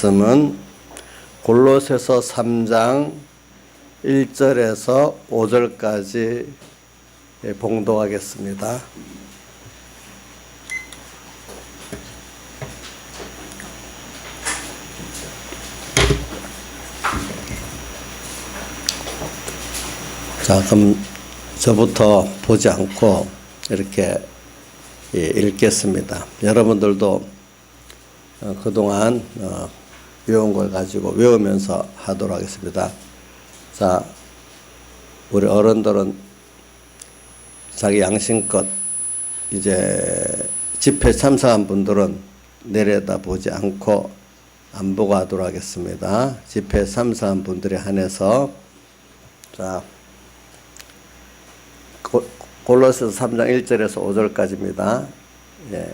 말씀은 골로새서 3장 1절에서 5절까지 봉독하겠습니다. 자, 그럼 저부터 보지 않고 이렇게 읽겠습니다. 여러분들도 그동안 외운 걸 가지고 외우면서 하도록 하겠습니다. 자, 우리 어른들은 자기 양심껏 이제 집회 참석한 분들은 내려다보지 않고 안 보고 하도록 하겠습니다. 집회 참석한 분들에 한해서 자, 골로새서 3장 1절에서 5절까지입니다. 예.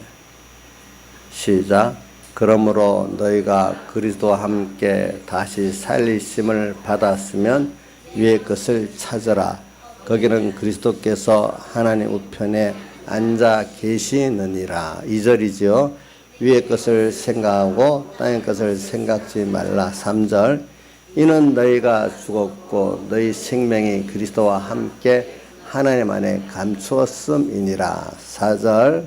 시작. 그러므로 너희가 그리스도와 함께 다시 살리심을 받았으면 위의 것을 찾으라. 거기는 그리스도께서 하나님 우편에 앉아 계시느니라. 2절이지요. 위의 것을 생각하고 땅의 것을 생각지 말라. 3절. 이는 너희가 죽었고 너희 생명이 그리스도와 함께 하나님 안에 감추었음이니라. 4절.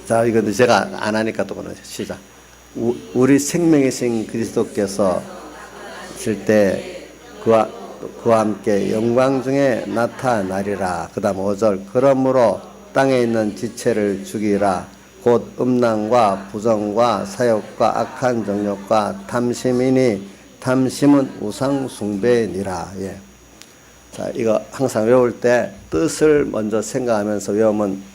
자, 이건 제가 안 하니까 또 그러죠. 시작. 우리 생명이신 그리스도께서 실 때 그와 함께 영광 중에 나타나리라. 그 다음 5절. 그러므로 땅에 있는 지체를 죽이라. 곧 음란과 부정과 사욕과 악한 정욕과 탐심이니 탐심은 우상 숭배니라. 예. 자, 이거 항상 외울 때 뜻을 먼저 생각하면서 외우면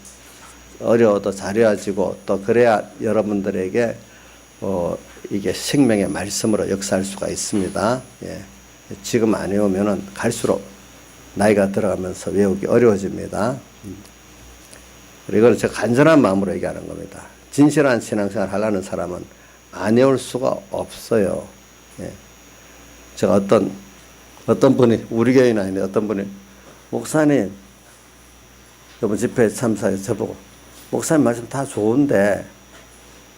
어려워도 잘 외워지고 또 그래야 여러분들에게 이게 생명의 말씀으로 역사할 수가 있습니다. 예. 지금 안 외우면은 갈수록 나이가 들어가면서 외우기 어려워집니다. 이거는 제가 간절한 마음으로 얘기하는 겁니다. 진실한 신앙생활 하려는 사람은 안 외울 수가 없어요. 예. 제가 어떤 분이 우리 교회는 아닌데 어떤 분이 목사님 이번 집회에 참석해서 저보고 목사님 말씀 다 좋은데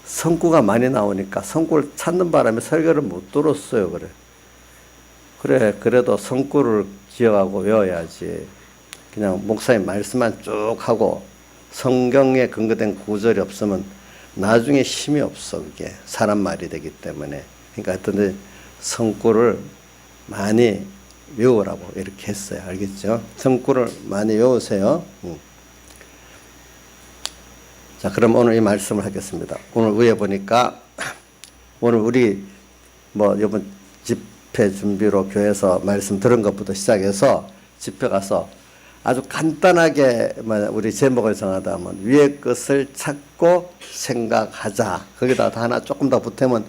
성구가 많이 나오니까 성구를 찾는 바람에 설교를 못 들었어요. 그래도 성구를 기억하고 외워야지. 그냥 목사님 말씀만 쭉 하고 성경에 근거된 구절이 없으면 나중에 힘이 없어. 그게 사람 말이 되기 때문에. 그러니까 하여튼 성구를 많이 외우라고 이렇게 했어요. 알겠죠? 성구를 많이 외우세요. 자, 그럼 오늘 이 말씀을 하겠습니다. 오늘 위에 보니까 오늘 우리 이번 집회 준비로 교회에서 말씀 들은 것부터 시작해서 집회 가서 아주 간단하게 우리 제목을 정하다 하면 위의 것을 찾고 생각하자. 거기다 하나 조금 더 보태면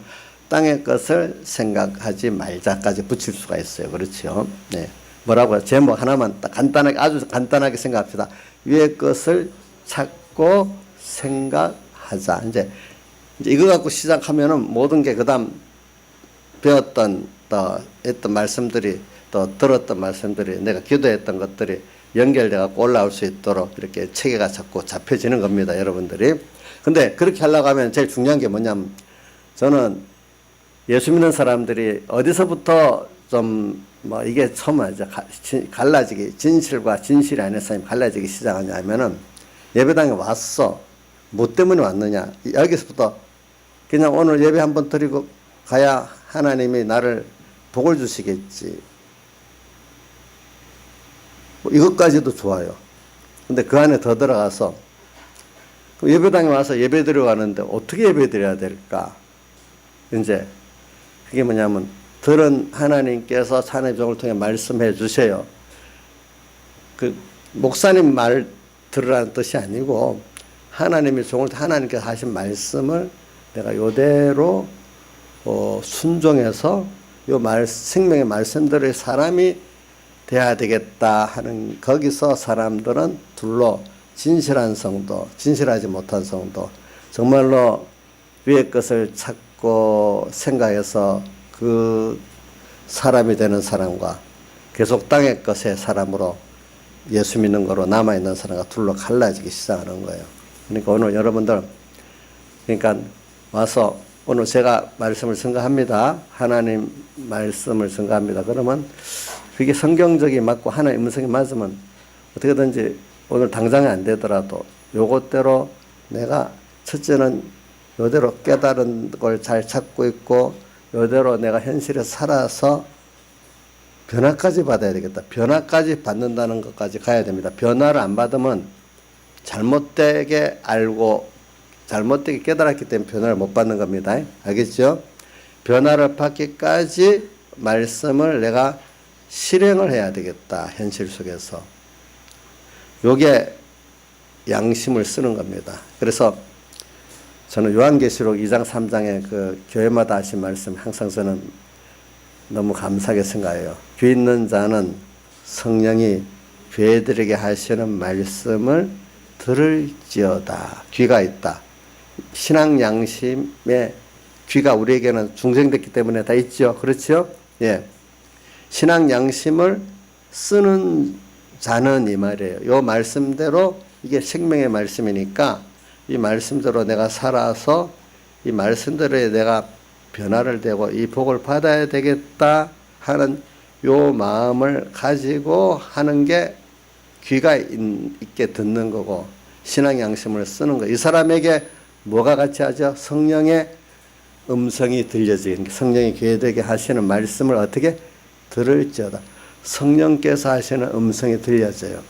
땅의 것을 생각하지 말자까지 붙일 수가 있어요. 그렇죠? 네. 뭐라고요? 제목 하나만 딱 간단하게, 아주 간단하게 생각합시다. 위의 것을 찾고 생각하자. 이제 이거 갖고 시작하면은 모든 게 그다음 배웠던 또 했던 말씀들이 또 들었던 말씀들이 내가 기도했던 것들이 연결돼 갖고 올라올 수 있도록 이렇게 체계가 자꾸 잡혀지는 겁니다. 여러분들이. 근데 그렇게 하려고 하면 제일 중요한 게 뭐냐면 저는 예수 믿는 사람들이 어디서부터 좀 이게 처음 하죠. 갈라지기, 진실과 진실이 아닌 사람이 갈라지기 시작하냐면은 예배당에 왔어. 뭐 때문에 왔느냐. 여기서부터 그냥 오늘 예배 한번 드리고 가야 하나님이 나를 복을 주시겠지. 이것까지도 좋아요. 근데 그 안에 더 들어가서 예배당에 와서 예배 드리러 가는데 어떻게 예배 드려야 될까? 이제 그게 뭐냐면 들은 하나님께서 하나님의 종을 통해 말씀해 주세요. 그 목사님 말 들으라는 뜻이 아니고 하나님의 종을 하나님께서 하신 말씀을 내가 이대로 순종해서 생명의 말씀들의 사람이 돼야 되겠다 하는 거기서 사람들은 둘로 진실한 성도, 진실하지 못한 성도, 정말로 위의 것을 찾고 생각해서 그 사람이 되는 사람과 계속 땅의 것의 사람으로 예수 믿는 거로 남아있는 사람과 둘로 갈라지기 시작하는 거예요. 그러니까 오늘 여러분들 그러니까 와서 오늘 제가 말씀을 증거합니다. 하나님 말씀을 증거합니다. 그러면 그게 성경적이 맞고 하나님 음성이 맞으면 어떻게든지 오늘 당장에 안 되더라도 요것대로 내가 첫째는 요대로 깨달은 걸 잘 찾고 있고 요대로 내가 현실에 살아서 변화까지 받아야 되겠다. 변화까지 받는다는 것까지 가야 됩니다. 변화를 안 받으면 잘못되게 알고 잘못되게 깨달았기 때문에 변화를 못 받는 겁니다. 알겠죠? 변화를 받기까지 말씀을 내가 실행을 해야 되겠다. 현실 속에서. 요게 양심을 쓰는 겁니다. 그래서 저는 요한계시록 2장 3장에 그 교회마다 하신 말씀 항상 저는 너무 감사하게 생각해요. 귀 있는 자는 성령이 교회들에게 하시는 말씀을 들을지어다. 귀가 있다. 신앙 양심에 귀가 우리에게는 중생됐기 때문에 다 있죠. 그렇죠? 예. 신앙 양심을 쓰는 자는 이 말이에요. 요 말씀대로 이게 생명의 말씀이니까 이 말씀대로 내가 살아서 이 말씀대로 내가 변화를 되고 이 복을 받아야 되겠다 하는 요 마음을 가지고 하는 게 귀가 있게 듣는 거고 신앙 양심을 쓰는 거. 이 사람에게 뭐가 같이 하죠? 성령의 음성이 들려지는 성령이 교회되게 하시는 말씀을 어떻게 들을지어다. 성령께서 하시는 음성이 들려져요.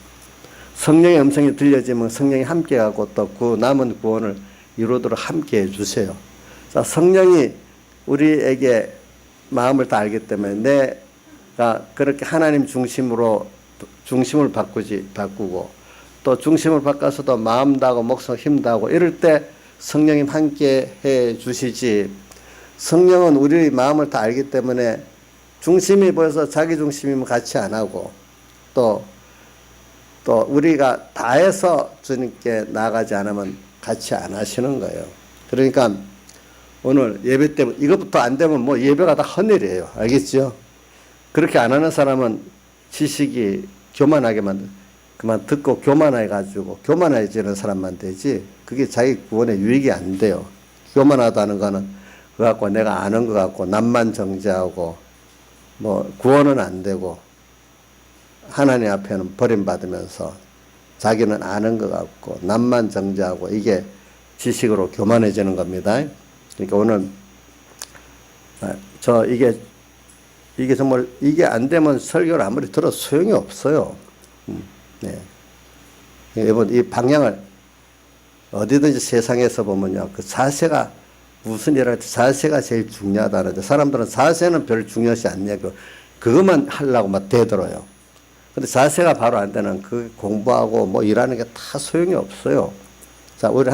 성령의 음성이 들려지면 성령이 함께하고 또 그 남은 구원을 이루도록 함께해 주세요. 자, 성령이 우리에게 마음을 다 알기 때문에 내가 그렇게 하나님 중심으로 중심을 바꾸고 또 중심을 바꿔서도 마음 다하고 목숨 힘 다하고 이럴 때 성령이 함께 해 주시지. 성령은 우리 마음을 다 알기 때문에 중심이 보여서 자기 중심이면 같이 안 하고 또 우리가 다해서 주님께 나아가지 않으면 같이 안 하시는 거예요. 그러니까 오늘 예배 때 이것부터 안 되면 뭐 예배가 다 헛일이에요. 알겠죠? 그렇게 안 하는 사람은 지식이 교만하게 그만 듣고 교만해가지고 교만해지는 사람만 되지 그게 자기 구원에 유익이 안 돼요. 교만하다는 거는 그거 갖고 내가 아는 것 같고 남만 정죄하고 뭐 구원은 안 되고 하나님 앞에는 버림받으면서 자기는 아는 것 같고 남만 정죄하고 이게 지식으로 교만해지는 겁니다. 그러니까 오늘 이게 정말 이게 안 되면 설교를 아무리 들어도 소용이 없어요. 네. 여러분 이 방향을 어디든지 세상에서 보면요 그 자세가 무슨 일을 할 때 자세가 제일 중요하다는데 사람들은 자세는 별 중요시 않냐고 그것만 하려고 막 대들어요. 근데 자세가 바로 안 되는 그 공부하고 뭐 일하는 게 다 소용이 없어요. 자, 우리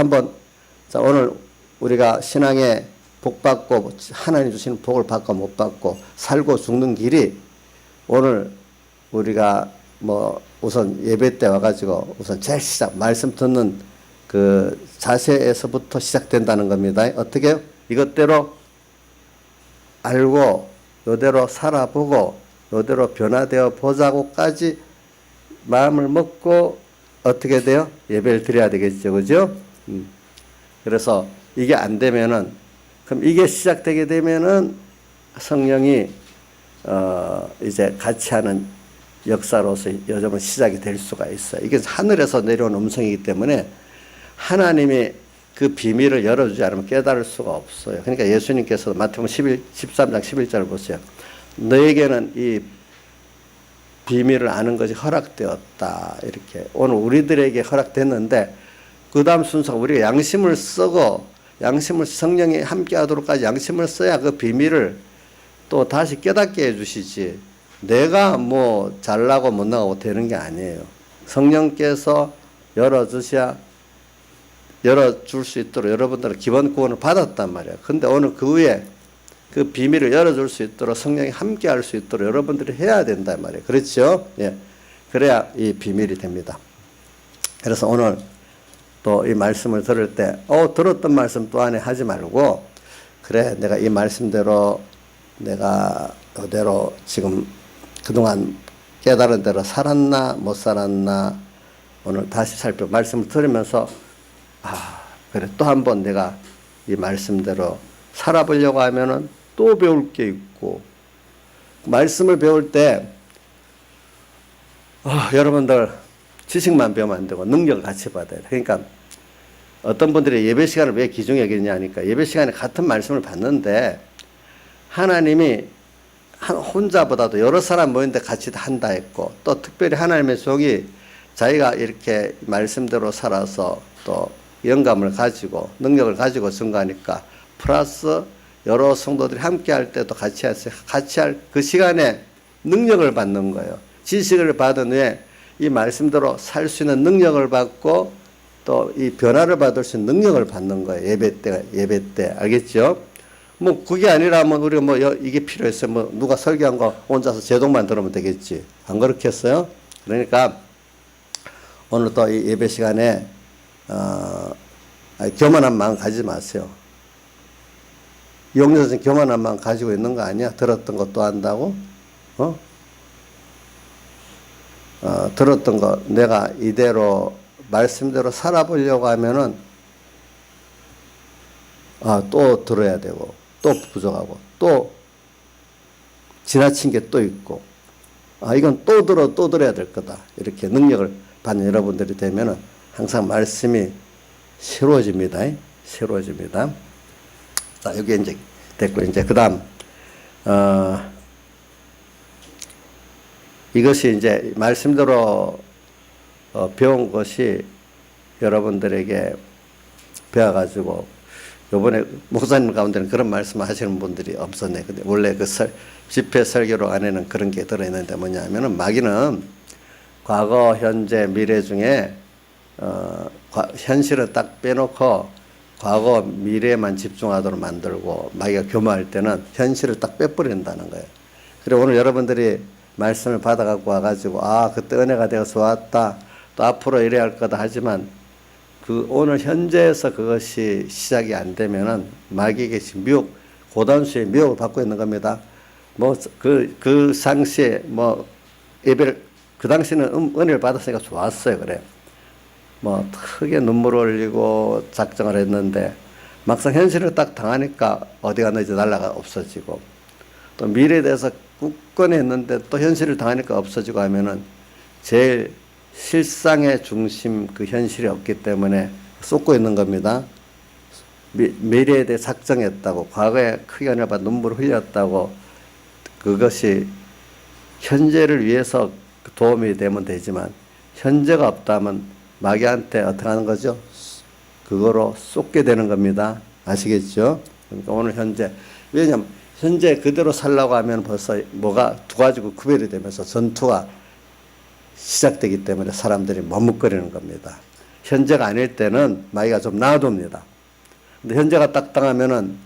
오늘 우리가 신앙에 복 받고 하나님 주시는 복을 받고 못 받고 살고 죽는 길이 오늘 우리가 뭐 우선 예배 때 와가지고 우선 제일 말씀 듣는 그 자세에서부터 시작된다는 겁니다. 어떻게 해요? 이것대로 알고 요대로 살아보고 요대로 변화되어 보자고까지 마음을 먹고 어떻게 돼요? 예배를 드려야 되겠죠. 그죠? 그래서 이게 안 되면은 그럼 이게 시작되게 되면은 성령이 이제 같이 하는 역사로서 요즘은 시작이 될 수가 있어요. 이게 하늘에서 내려온 음성이기 때문에 하나님이 그 비밀을 열어주지 않으면 깨달을 수가 없어요. 그러니까 예수님께서 마태복음 13장 11절을 보세요. 너에게는 이 비밀을 아는 것이 허락되었다. 이렇게 오늘 우리들에게 허락됐는데 그 다음 순서 우리가 양심을 쓰고 양심을 성령이 함께하도록까지 양심을 써야 그 비밀을 또 다시 깨닫게 해주시지. 내가 뭐 잘나고 못나고 되는 게 아니에요. 성령께서 열어줄 수 있도록 여러분들은 기본 구원을 받았단 말이에요. 근데 오늘 그 후에 그 비밀을 열어줄 수 있도록 성령이 함께 할 수 있도록 여러분들이 해야 된단 말이에요. 그렇죠? 예. 그래야 이 비밀이 됩니다. 그래서 오늘 또 이 말씀을 들을 때, 들었던 말씀 또 안에 하지 말고, 그래, 내가 이 말씀대로 내가 그대로 지금 그동안 깨달은 대로 살았나, 못 살았나, 오늘 다시 말씀을 들으면서, 그래, 또 한 번 내가 이 말씀대로 살아보려고 하면은 또 배울 게 있고, 말씀을 배울 때 여러분들 지식만 배우면 안 되고 능력을 같이 받아야 돼. 그러니까 어떤 분들이 예배 시간을 왜 귀중히 여기느냐 하니까, 예배 시간에 같은 말씀을 받는데 하나님이 혼자보다도 여러 사람 모이는데 같이 한다 했고, 또 특별히 하나님의 종이 자기가 이렇게 말씀대로 살아서 또 영감을 가지고 능력을 가지고 증거하니까 플러스 여러 성도들이 함께 할 때도 같이 할 그 시간에 능력을 받는 거예요. 지식을 받은 후에 이 말씀대로 살 수 있는 능력을 받고 또 이 변화를 받을 수 있는 능력을 받는 거예요. 예배 때. 알겠죠? 뭐 그게 아니라면 우리가 뭐 이게 필요했어요. 뭐 누가 설교한 거 혼자서 제독만 들으면 되겠지. 안 그렇겠어요? 그러니까 오늘 또 이 예배 시간에 교만한 마음 가지지 마세요. 용려 선생 교만한 마음 가지고 있는 거 아니야? 들었던 거 또 한다고? 들었던 거 내가 이대로 말씀대로 살아보려고 하면은 또 들어야 되고 또 부족하고 또 지나친 게 또 있고 이건 또 들어야 될 거다. 이렇게 능력을 받는 여러분들이 되면은 항상 말씀이 새로워집니다. 새로워집니다. 자, 여기 이제 됐고, 이제 그 다음, 이것이 이제 말씀대로 배운 것이 여러분들에게 배워가지고, 요번에 목사님 가운데는 그런 말씀을 하시는 분들이 없었네. 근데 원래 그 집회 설교로 안에는 그런 게 들어있는데 뭐냐 하면은 마귀는 과거, 현재, 미래 중에 현실을 딱 빼놓고 과거, 미래에만 집중하도록 만들고 마귀가 교만할 때는 현실을 딱 빼버린다는 거예요. 그리고 오늘 여러분들이 말씀을 받아갖고 와가지고 그때 은혜가 되어서 왔다. 또 앞으로 이래야 할 거다 하지만 그 오늘 현재에서 그것이 시작이 안 되면은 마귀에게 미혹, 고단수의 미혹을 받고 있는 겁니다. 뭐 그 당시에 뭐 예배를 그 당시는 은혜를 받았으니까 좋았어요. 그래. 뭐 크게 눈물을 흘리고 작정을 했는데 막상 현실을 딱 당하니까 어디 갔는지 날라가 없어지고 또 미래에 대해서 굳건히 했는데 또 현실을 당하니까 없어지고 하면은 제일 실상의 중심 그 현실이 없기 때문에 쏟고 있는 겁니다. 미래에 대해 작정했다고 과거에 크게 은혜를 받아 눈물을 흘렸다고 그것이 현재를 위해서 도움이 되면 되지만 현재가 없다면 마귀한테 어떻게 하는 거죠? 그거로 쏟게 되는 겁니다. 아시겠죠? 그러니까 오늘 현재 왜냐하면 현재 그대로 살라고 하면 벌써 뭐가 두 가지고 구별이 되면서 전투가 시작되기 때문에 사람들이 머뭇거리는 겁니다. 현재가 아닐 때는 마귀가 좀 놔둡니다. 근데 현재가 딱 당하면은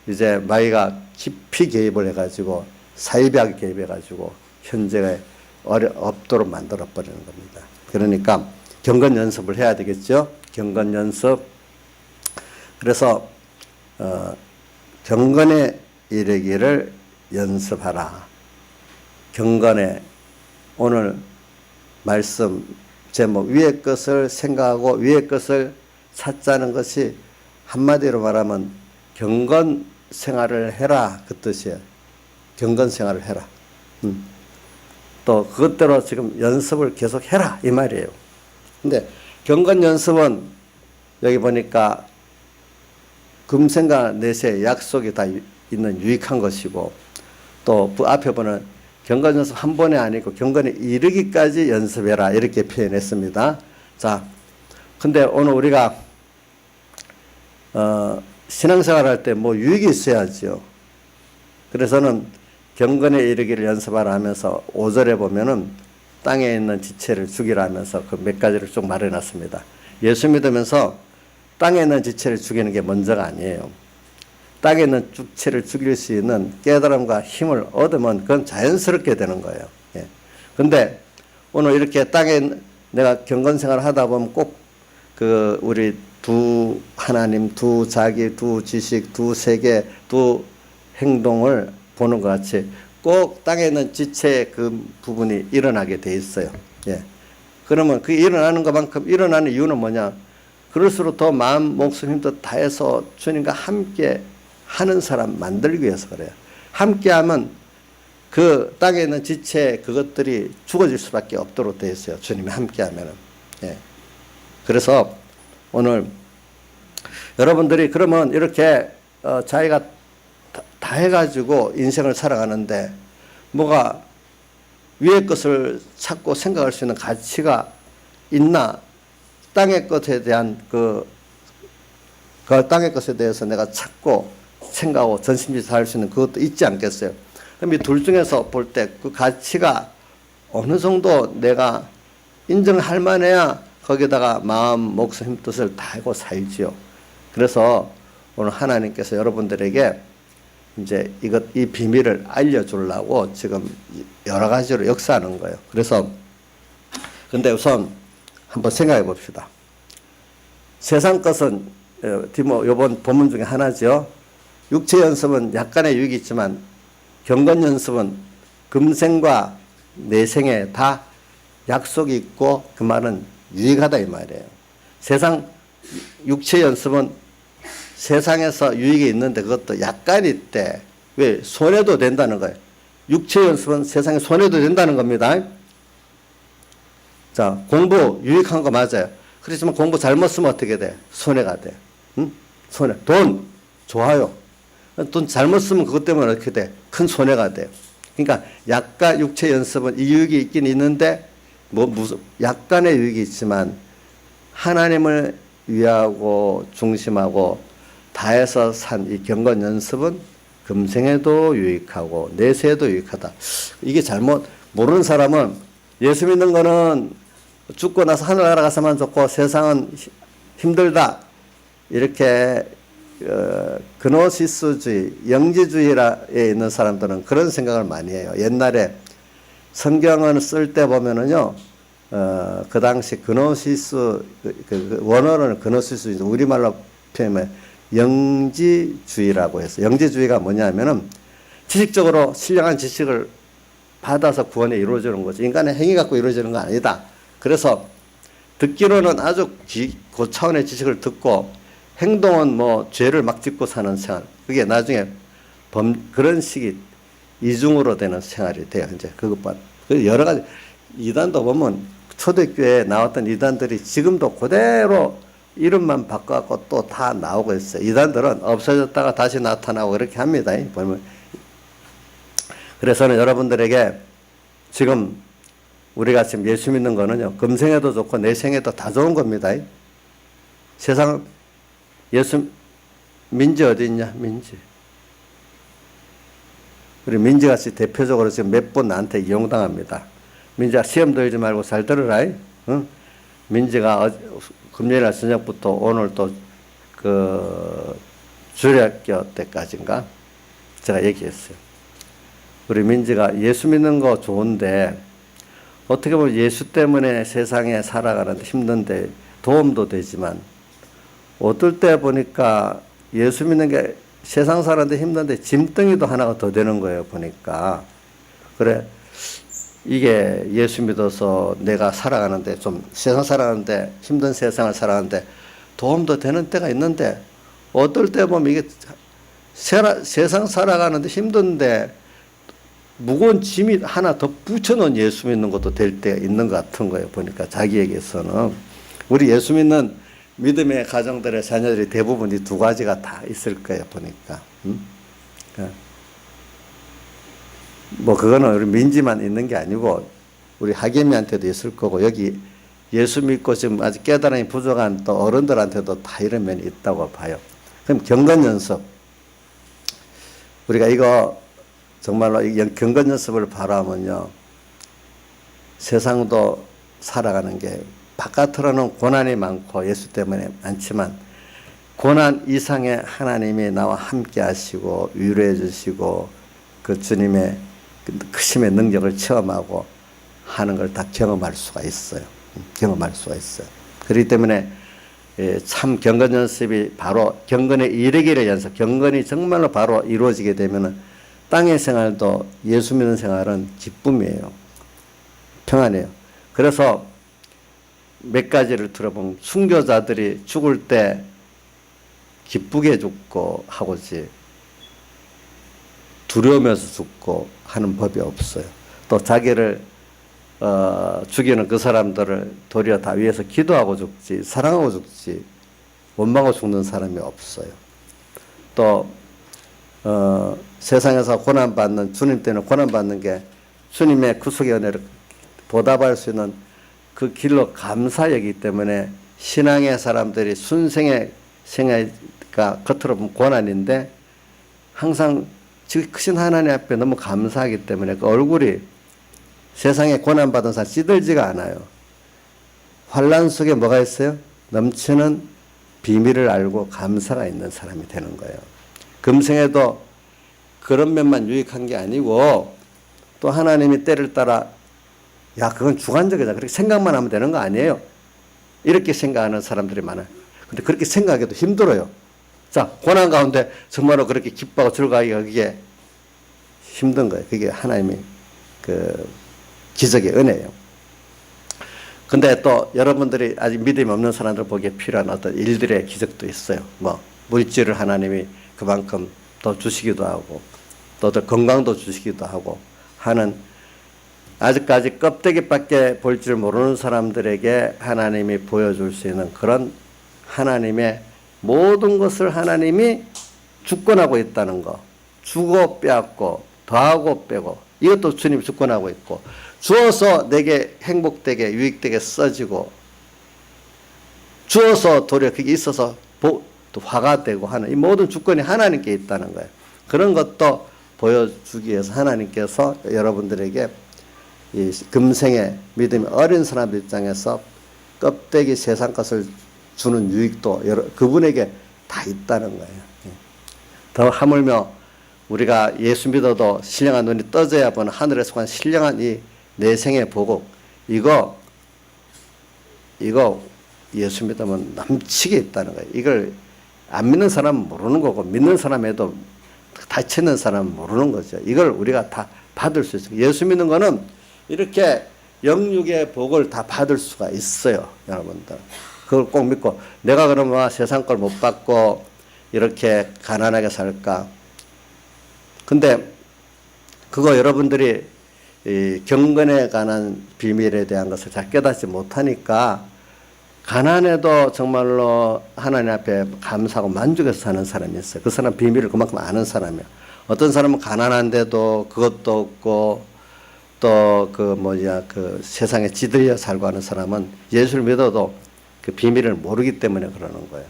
이제 마귀가 깊이 개입을 해가지고 사이비하게 개입해가지고 현재가 없도록 만들어 버리는 겁니다. 그러니까 경건 연습을 해야 되겠죠. 경건 연습. 그래서 경건에 이르기를 연습하라. 경건에 오늘 말씀 제목 위의 것을 생각하고 위의 것을 찾자는 것이 한마디로 말하면 경건 생활을 해라 그 뜻이에요. 경건 생활을 해라. 또 그것대로 지금 연습을 계속 해라 이 말이에요. 근데 경건 연습은 여기 보니까 금생과 내세 약속이 다 있는 유익한 것이고 또 그 앞에 보는 경건 연습 한 번에 아니고 경건에 이르기까지 연습해라 이렇게 표현했습니다. 자, 근데 오늘 우리가 신앙생활 할 때 뭐 유익이 있어야죠. 그래서는 경건에 이르기를 연습하라 하면서 5절에 보면은 땅에 있는 지체를 죽이라 하면서 그 몇 가지를 쭉 말해놨습니다. 예수 믿으면서 땅에 있는 지체를 죽이는 게 먼저가 아니에요. 땅에 있는 지체를 죽일 수 있는 깨달음과 힘을 얻으면 그건 자연스럽게 되는 거예요. 예. 근데 오늘 이렇게 땅에 내가 경건 생활을 하다 보면 꼭 그 우리 두 하나님, 두 자기, 두 지식, 두 세계, 두 행동을 보는 것 같이 꼭 땅에 있는 지체의 그 부분이 일어나게 돼 있어요. 예. 그러면 그 일어나는 것만큼 일어나는 이유는 뭐냐? 그럴수록 더 마음, 목숨, 힘도 다해서 주님과 함께 하는 사람 만들기 위해서 그래요. 함께 하면 그 땅에 있는 지체 그것들이 죽어질 수밖에 없도록 되어 있어요. 주님이 함께 하면은. 예. 그래서 오늘 여러분들이 그러면 이렇게 자기가 다 해가지고 인생을 살아가는데 뭐가 위의 것을 찾고 생각할 수 있는 가치가 있나? 땅의 것에 대한 그 땅의 것에 대해서 내가 찾고 생각하고 전심지사 할 수 있는 그것도 있지 않겠어요? 그럼 이 둘 중에서 볼 때 그 가치가 어느 정도 내가 인정할 만해야 거기다가 마음, 목숨, 힘, 뜻을 다하고 살지요. 그래서 오늘 하나님께서 여러분들에게 이제 이 비밀을 알려주려고 지금 여러 가지로 역사하는 거예요. 그래서 근데 우선 한번 생각해 봅시다. 세상 것은 이번 본문 중에 하나죠. 육체 연습은 약간의 유익이 있지만 경건 연습은 금생과 내생에 다 약속이 있고 그 말은 유익하다 이 말이에요. 세상 육체 연습은 세상에서 유익이 있는데 그것도 약간 있대. 왜? 손해도 된다는 거예요. 육체 연습은 세상에 손해도 된다는 겁니다. 자, 공부 유익한 거 맞아요. 그렇지만 공부 잘못 쓰면 어떻게 돼? 손해가 돼. 응? 손해. 돈 좋아요. 돈 잘못 쓰면 그것 때문에 어떻게 돼? 큰 손해가 돼요. 그러니까 약간 육체 연습은 이 유익이 있긴 있는데 약간의 유익이 있지만 하나님을 위하고 중심하고 다해서 산 이 경건 연습은 금생에도 유익하고 내세에도 유익하다. 이게 잘못 모르는 사람은 예수 믿는 거는 죽고 나서 하늘 날아가서만 좋고 세상은 힘들다. 이렇게 그노시스주의, 영지주의에 있는 사람들은 그런 생각을 많이 해요. 옛날에 성경을 쓸 때 보면은요, 그 당시 그노시스, 원어로는 그노시스, 우리말로 표현하면 영지주의라고 해서, 영지주의가 뭐냐면은 지식적으로 신령한 지식을 받아서 구원이 이루어지는 거죠. 인간의 행위 갖고 이루어지는 거 아니다. 그래서 듣기로는 아주 고차원의 지식을 듣고 행동은 뭐 죄를 막 짓고 사는 생활. 그게 나중에 그런 식이 이중으로 되는 생활이 돼요. 이제 그것만. 여러 가지 이단도 보면 초대교회에 나왔던 이단들이 지금도 그대로 이름만 바꿔갖고 또 다 나오고 있어요. 이단들은 없어졌다가 다시 나타나고 이렇게 합니다. 보면. 그래서는 여러분들에게 지금 우리가 지금 예수 믿는 거는요, 금생에도 좋고 내생에도 다 좋은 겁니다. 세상 예수 민지 어디 있냐? 민지. 우리 민지같이 대표적으로 지금 몇 분 나한테 이용당합니다. 민지가 시험 들지 말고 잘 들으라. 응? 민지가 금요일 날 저녁부터 오늘 또 그 주일학교 때까지인가 제가 얘기했어요. 우리 민지가 예수 믿는 거 좋은데 어떻게 보면 예수 때문에 세상에 살아가는데 힘든데 도움도 되지만 어떨 때 보니까 예수 믿는 게 세상 사는데 힘든데 짐덩이도 하나가 더 되는 거예요. 보니까. 그래 이게 예수 믿어서 내가 살아가는데 좀 세상 살아가는데 힘든 세상을 살아가는데 도움도 되는 때가 있는데 어떨 때 보면 이게 세상 살아가는데 힘든데 무거운 짐이 하나 더 붙여놓은 예수 믿는 것도 될 때가 있는 것 같은 거예요. 보니까 자기에게서는. 우리 예수 믿는 믿음의 가정들의 자녀들이 대부분 이 두 가지가 다 있을 거예요. 보니까. 뭐 그거는 우리 민지만 있는 게 아니고 우리 하계미한테도 있을 거고 여기 예수 믿고 지금 아직 깨달음이 부족한 또 어른들한테도 다 이런 면이 있다고 봐요. 그럼 경건 연습. 우리가 이거 정말로 경건 연습을 바로 하면요. 세상도 살아가는 게 바깥으로는 고난이 많고 예수 때문에 많지만 고난 이상의 하나님이 나와 함께 하시고 위로해 주시고 그 주님의 크심의 능력을 체험하고 하는 걸 다 경험할 수가 있어요. 경험할 수가 있어요. 그렇기 때문에 참 경건 연습이 바로 경건에 이르기를 연습, 경건이 정말로 바로 이루어지게 되면은 땅의 생활도 예수 믿는 생활은 기쁨이에요. 평안해요. 그래서 몇 가지를 들어보면 순교자들이 죽을 때 기쁘게 죽고 하고지 두려우면서 죽고 하는 법이 없어요. 또 자기를 죽이는 그 사람들을 도리어 다 위해서 기도하고 죽지 사랑하고 죽지 원망하고 죽는 사람이 없어요. 또 세상에서 고난받는 주님 때는 고난받는 게 주님의 구속의 은혜를 보답할 수 있는 그 길로 감사하기 때문에 신앙의 사람들이 순생의 생애가 겉으로 보면 고난인데 항상 지금 크신 하나님 앞에 너무 감사하기 때문에 그 얼굴이 세상에 고난받은 사람 찌들지가 않아요. 환난 속에 뭐가 있어요? 넘치는 비밀을 알고 감사가 있는 사람이 되는 거예요. 금생에도 그런 면만 유익한 게 아니고 또 하나님이 때를 따라 야 그건 주관적이다 그렇게 생각만 하면 되는 거 아니에요. 이렇게 생각하는 사람들이 많아요. 근데 그렇게 생각해도 힘들어요. 자 고난 가운데 정말로 그렇게 기뻐하고 즐거워하기가 그게 힘든 거예요. 그게 하나님이 그 기적의 은혜예요. 근데 또 여러분들이 아직 믿음이 없는 사람들 보기에 필요한 어떤 일들의 기적도 있어요. 뭐 물질을 하나님이 그만큼 더 주시기도 하고 또 건강도 주시기도 하고 하는 아직까지 껍데기밖에 볼 줄 모르는 사람들에게 하나님이 보여줄 수 있는 그런 하나님의 모든 것을 하나님이 주권하고 있다는 거. 주고 빼앗고 더하고 빼고 이것도 주님이 주권하고 있고 주어서 내게 행복되게 유익되게 써지고 주어서 도리어 그게 있어서 또 화가 되고 하는 이 모든 주권이 하나님께 있다는 거예요. 그런 것도 보여주기 위해서 하나님께서 여러분들에게 이 금생의 믿음이 어린 사람 입장에서 껍데기 세상 것을 주는 유익도 그분에게 다 있다는 거예요. 더 하물며 우리가 예수 믿어도 신령한 눈이 떠져야 보는 하늘에 속한 신령한 이 내생의 보복 이거 예수 믿으면 넘치게 있다는 거예요. 이걸 안 믿는 사람은 모르는 거고 믿는 사람에도 다치는 사람은 모르는 거죠. 이걸 우리가 다 받을 수 있어요. 예수 믿는 거는 이렇게 영육의 복을 다 받을 수가 있어요. 여러분들 그걸 꼭 믿고 내가 그러면 세상 걸 못 받고 이렇게 가난하게 살까. 근데 그거 여러분들이 이 경건에 관한 비밀에 대한 것을 잘 깨닫지 못하니까 가난해도 정말로 하나님 앞에 감사하고 만족해서 사는 사람이 있어요. 그 사람 비밀을 그만큼 아는 사람이에요. 어떤 사람은 가난한데도 그것도 없고 또 그 세상에 지들려 살고 하는 사람은 예수를 믿어도 그 비밀을 모르기 때문에 그러는 거예요.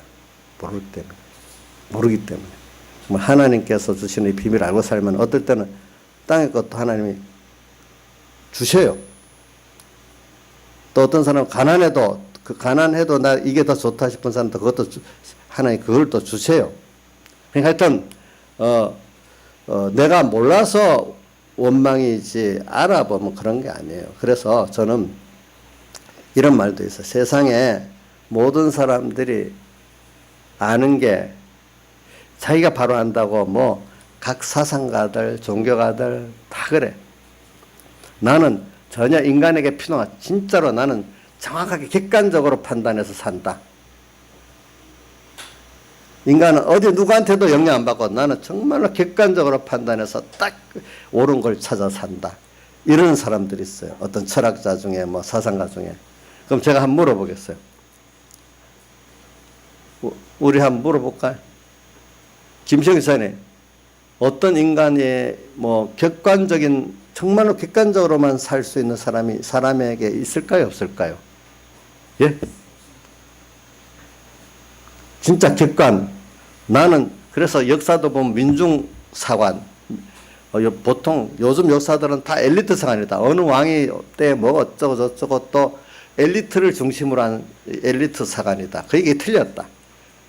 모르기 때문에. 하나님께서 주시는 이 비밀을 알고 살면 어떨 때는 땅의 것도 하나님이 주셔요. 또 어떤 사람은 가난해도 나 이게 더 좋다 싶은 사람도 그것도 하나님 그걸 또 주세요. 그러니까 하여튼 내가 몰라서 원망이지 알아보면 그런 게 아니에요. 그래서 저는 이런 말도 있어요. 세상에 모든 사람들이 아는 게 자기가 바로 안다고 뭐 각 사상가들 종교가들 다 그래. 나는 전혀 인간에게 필요한 진짜로 나는 정확하게 객관적으로 판단해서 산다. 인간은 어디 누구한테도 영향 안 받고 나는 정말로 객관적으로 판단해서 딱 옳은 걸 찾아 산다. 이런 사람들이 있어요. 어떤 철학자 중에 뭐 사상가 중에. 그럼 제가 한번 물어보겠어요. 우리 한번 물어볼까요? 김시영 기사님, 어떤 인간이 뭐 객관적인 정말로 객관적으로만 살 수 있는 사람에게 있을까요? 없을까요? 예? 진짜 객관. 나는 그래서 역사도 보면 민중사관. 보통 요즘 역사들은 다 엘리트 사관이다. 어느 왕이 때 뭐 어쩌고 저쩌고 또 엘리트를 중심으로 한 엘리트 사관이다. 그 얘기 틀렸다.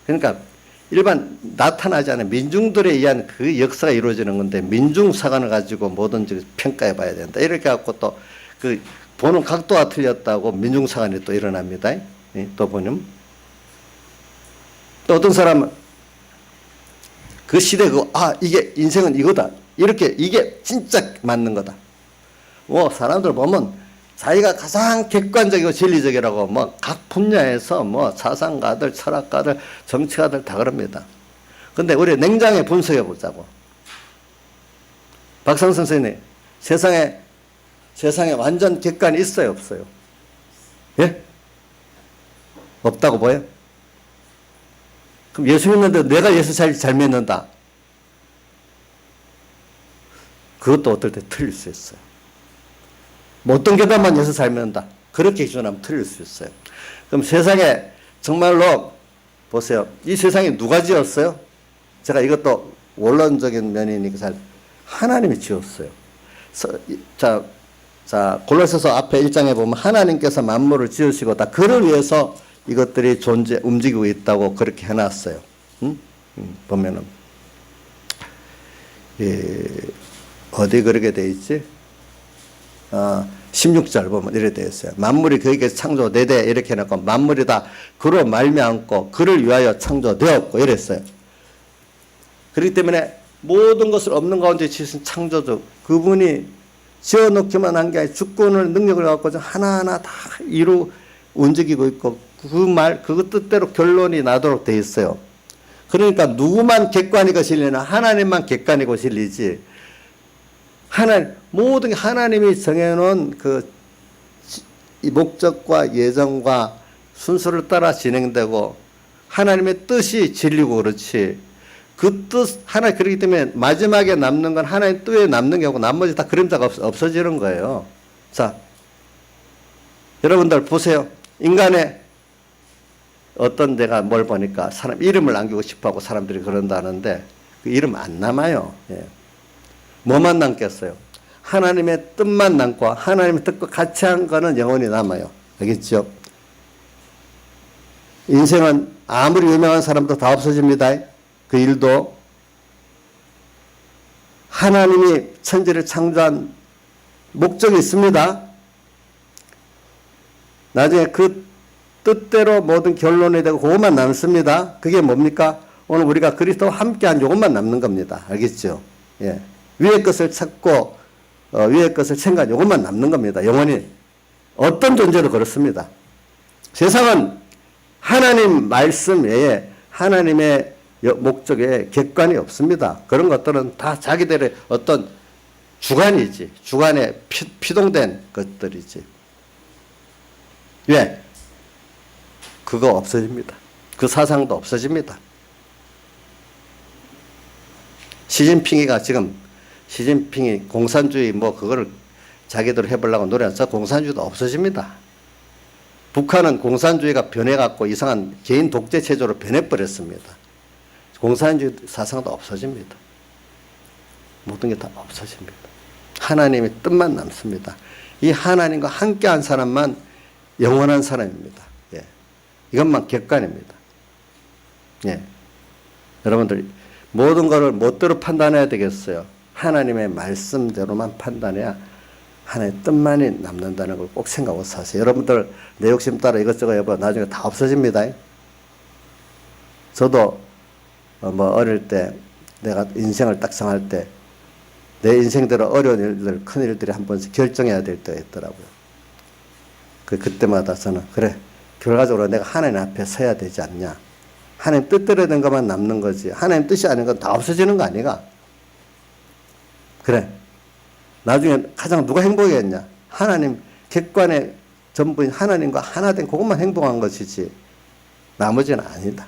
그러니까 일반 나타나지 않은 민중들에 의한 그 역사가 이루어지는 건데 민중사관을 가지고 뭐든지 평가해 봐야 된다. 이렇게 갖고 또 그 보는 각도가 틀렸다고 민중사관이 또 일어납니다. 또 보면 또 어떤 사람은 그 시대 이게 인생은 이거다. 이렇게 이게 진짜 맞는 거다. 뭐 사람들 보면 자기가 가장 객관적이고 진리적이라고 뭐 각 분야에서 뭐 사상가들, 철학가들, 정치가들 다 그럽니다. 근데 우리 냉정히 분석해 보자고. 박상 선생님, 세상에 완전 객관이 있어요, 없어요? 예? 없다고 보여? 그럼 예수 믿는데 내가 예수 잘 믿는다. 그것도 어떨 때 틀릴 수 있어요. 뭐 어떤 계단만 예수 잘 믿는다. 그렇게 기준하면 틀릴 수 있어요. 그럼 세상에 정말로 보세요. 이 세상에 누가 지었어요? 제가 이것도 원론적인 면이니까 잘 하나님이 지었어요. 자, 골로새서 앞에 1장에 보면 하나님께서 만물을 지으시고 다 그를 위해서 이것들이 움직이고 있다고 그렇게 해놨어요. 보면은 어디 그렇게 돼 있지? 16절 보면 이렇게 되어 있어요. 만물이 그에게서 창조되되 이렇게 해놓고 만물이 다 그로 말미암고 그를 위하여 창조되었고 이랬어요. 그렇기 때문에 모든 것을 없는 가운데 지으신 창조주 그분이 지어놓기만 한 게 아니라 주권을 능력을 갖고 하나하나 다 움직이고 있고 그 뜻대로 결론이 나도록 돼 있어요. 그러니까 누구만 객관이고 실리나 하나님만 객관이고 실리지. 모든 게 하나님이 정해놓은 이 목적과 예정과 순서를 따라 진행되고 하나님의 뜻이 진리고 그렇지. 그 뜻 그렇기 때문에 마지막에 남는 건 하나님 뜻에 남는 게 아니고 나머지 다 그림자가 없어지는 거예요. 자, 여러분들 보세요. 인간의 어떤 데가 뭘 보니까 사람 이름을 남기고 싶어하고 사람들이 그런다는데 그 이름 안 남아요. 예. 뭐만 남겠어요? 하나님의 뜻만 남고 하나님의 뜻과 같이 한 거는 영원히 남아요. 알겠죠? 인생은 아무리 유명한 사람도 다 없어집니다. 그 일도 하나님이 천지를 창조한 목적이 있습니다. 나중에 그 뜻대로 모든 결론이 되고 그것만 남습니다. 그게 뭡니까? 오늘 우리가 그리스도와 함께한 이것만 남는 겁니다. 알겠죠? 예. 위의 것을 찾고 위의 것을 생각한 이것만 남는 겁니다. 영원히 어떤 존재도 그렇습니다. 세상은 하나님 말씀 외에 하나님의 목적에 객관이 없습니다. 그런 것들은 다 자기들의 어떤 주관이지. 주관에 피동된 것들이지. 왜? 그거 없어집니다. 그 사상도 없어집니다. 시진핑이 공산주의 그거를 자기들 해보려고 노래해서 공산주의도 없어집니다. 북한은 공산주의가 변해갖고 이상한 개인 독재 체제로 변해버렸습니다. 공산주의 사상도 없어집니다. 모든 게 다 없어집니다. 하나님의 뜻만 남습니다. 이 하나님과 함께한 사람만 영원한 사람입니다. 예. 이것만 객관입니다. 예. 여러분들 모든 것을 멋대로 판단해야 되겠어요. 하나님의 말씀대로만 판단해야 하나님의 뜻만이 남는다는 걸 꼭 생각하고 사세요. 여러분들 내 욕심 따라 이것저것 해봐 나중에 다 없어집니다. 저도 어릴 때 내가 인생을 딱 정할 때 내 인생대로 어려운 일들, 큰 일들이 한 번씩 결정해야 될 때가 있더라고요. 그때마다 저는 그래 결과적으로 내가 하나님 앞에 서야 되지 않냐. 하나님 뜻대로 된 것만 남는 거지. 하나님 뜻이 아닌 건 다 없어지는 거 아니가? 그래. 나중에 가장 누가 행복했냐? 하나님 객관의 전부인 하나님과 하나 된 그것만 행복한 것이지. 나머지는 아니다.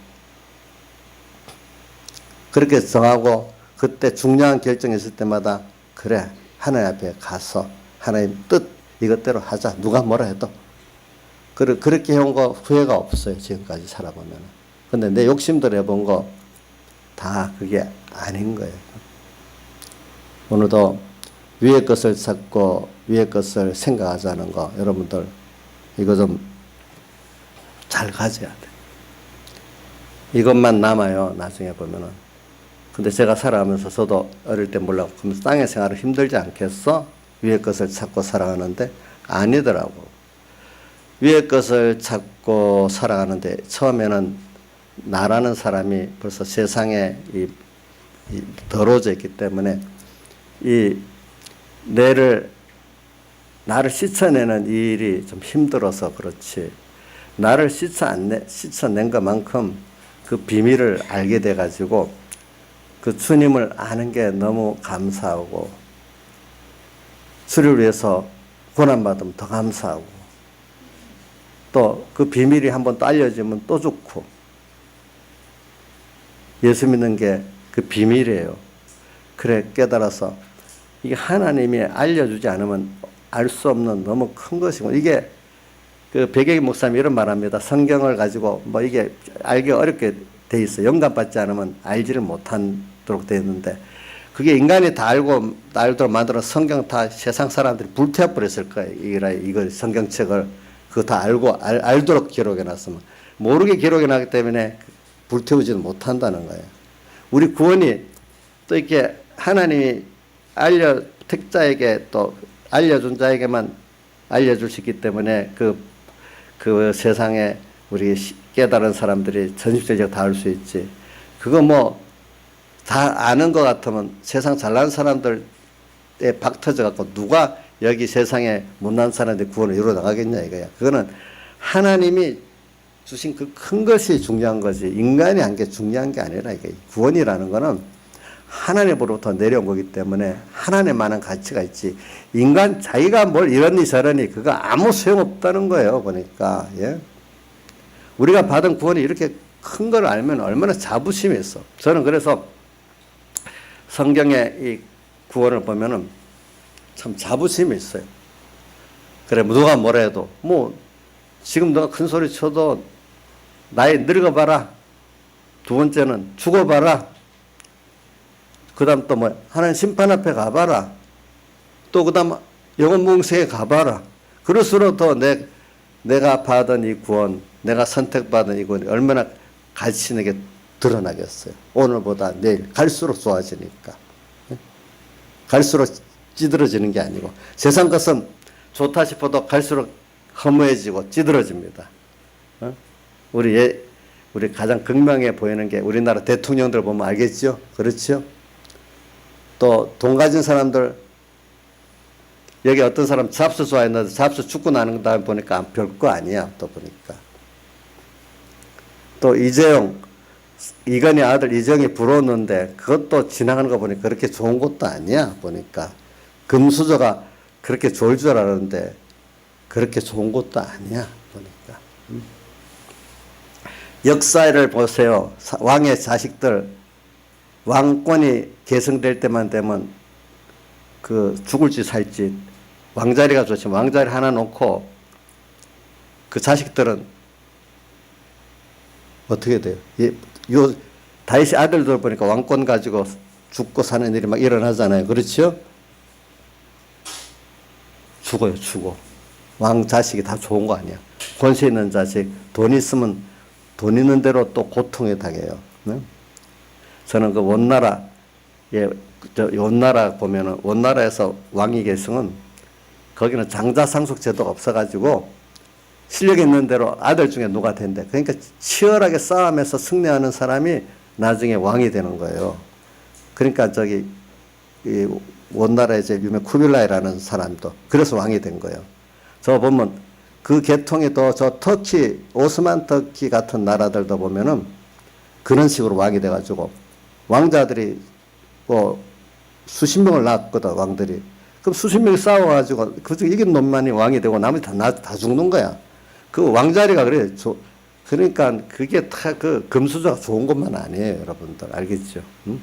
그렇게 정하고 그때 중요한 결정이 있을 때마다 그래 하나님 앞에 가서 하나님 뜻 이것대로 하자. 누가 뭐라 해도. 그렇게 해온 거 후회가 없어요. 지금까지 살아보면. 근데 내 욕심대로 해본 거 다 그게 아닌 거예요. 오늘도 위의 것을 찾고 위의 것을 생각하자는 거 여러분들 이거 좀 잘 가져야 돼. 이것만 남아요. 나중에 보면은. 근데 제가 살아가면서 저도 어릴 때 몰라고 그러면서 땅의 생활을 힘들지 않겠어? 위의 것을 찾고 살아가는데 아니더라고. 위의 것을 찾고 살아가는데 처음에는 나라는 사람이 벌써 세상에 더러워져 있기 때문에 이 뇌를 나를 씻어내는 이 일이 좀 힘들어서 그렇지. 나를 씻어낸 것만큼 그 비밀을 알게 돼가지고 그 주님을 아는 게 너무 감사하고 주를 위해서 고난받으면 더 감사하고 또 그 비밀이 한번 또 알려지면 또 좋고 예수 믿는 게 그 비밀이에요. 그래 깨달아서 이게 하나님이 알려주지 않으면 알 수 없는 너무 큰 것이고 이게 그 백예기 목사님이 이런 말합니다. 성경을 가지고 뭐 이게 알기 어렵게 돼 있어. 영감받지 않으면 알지를 못하도록 돼 있는데 그게 인간이 다 알도록 만들어 성경 다 세상 사람들이 불태워 버렸을 거예요. 이거 성경책을 그거 다 알도록 기록해 놨으면 모르게 기록해 놨기 때문에 불태우지도 못한다는 거예요. 우리 구원이 또 이렇게 하나님이 택자에게 또 알려준 자에게만 알려줄 수 있기 때문에 그 세상에 우리 깨달은 사람들이 전식적으로 다 알 수 있지. 그거 뭐 다 아는 것 같으면 세상 잘난 사람들에 박 터져갖고 누가 여기 세상에 못난 사람들 구원을 이루어 나가겠냐 이거야. 그거는 하나님이 주신 그 큰 것이 중요한 거지 인간이 한 게 중요한 게 아니라 이게 구원이라는 거는 하나님으로부터 내려온 거기 때문에 하나님만한 가치가 있지 인간 자기가 뭘 이러니 저러니 그거 아무 소용없다는 거예요. 보니까 예? 우리가 받은 구원이 이렇게 큰 걸 알면 얼마나 자부심이 있어. 저는 그래서 성경의 이 구원을 보면은 참 자부심이 있어요. 그래 누가 뭐라 해도 뭐 지금 너가 큰 소리 쳐도 나이 늙어봐라. 두 번째는 죽어봐라. 그 다음 또 뭐 하나님 심판 앞에 가봐라. 또 그 다음 영원 몽생에 가봐라. 그럴수록 더 내가 받은 이 구원 내가 선택받은 이 구원이 얼마나 가치 있는 게 드러나겠어요. 오늘보다 내일 갈수록 좋아지니까. 갈수록 찌들어지는 게 아니고 세상 것은 좋다 싶어도 갈수록 허무해지고 찌들어집니다. 우리 가장 극명해 보이는 게 우리나라 대통령들 보면 알겠죠? 그렇죠? 또 돈 가진 사람들 여기 어떤 사람 잡수 좋아했는데 잡수 죽고 나는 다음에 보니까 별거 아니야. 또 보니까 또 이건희 아들 이정이 부러웠는데 그것도 지나가는 거 보니까 그렇게 좋은 것도 아니야. 보니까 금수저가 그렇게 좋을 줄 알았는데 그렇게 좋은 것도 아니야. 보니까 역사를 보세요. 왕의 자식들 왕권이 계승될 때만 되면 그 죽을지 살지 왕자리가 좋지만 왕자리 하나 놓고 그 자식들은 어떻게 돼요? 요 다윗의 아들들 보니까 왕권 가지고 죽고 사는 일이 막 일어나잖아요. 그렇죠? 죽어요. 죽어. 왕 자식이 다 좋은 거 아니야. 권세 있는 자식 돈 있으면 돈 있는 대로 또 고통에 당해요. 네? 저는 그 원나라 보면은 원나라에서 왕위 계승은 거기는 장자상속 제도가 없어가지고 실력 있는 대로 아들 중에 누가 된대. 그러니까 치열하게 싸움에서 승리하는 사람이 나중에 왕이 되는 거예요. 그러니까 이 원나라의 유명 쿠빌라이라는 사람도 그래서 왕이 된 거예요. 저 보면 그 계통이 또 저 터키 오스만 터키 같은 나라들도 보면은 그런 식으로 왕이 돼가지고 왕자들이 뭐 수십 명을 낳았거든. 왕들이. 그럼 수십 명이 싸워가지고 그중 이긴 놈만이 왕이 되고 나머지 다 죽는 거야. 그 왕자리가 그래. 그러니까 그게 다 그 금수저가 좋은 것만 아니에요. 여러분들 알겠죠? 응?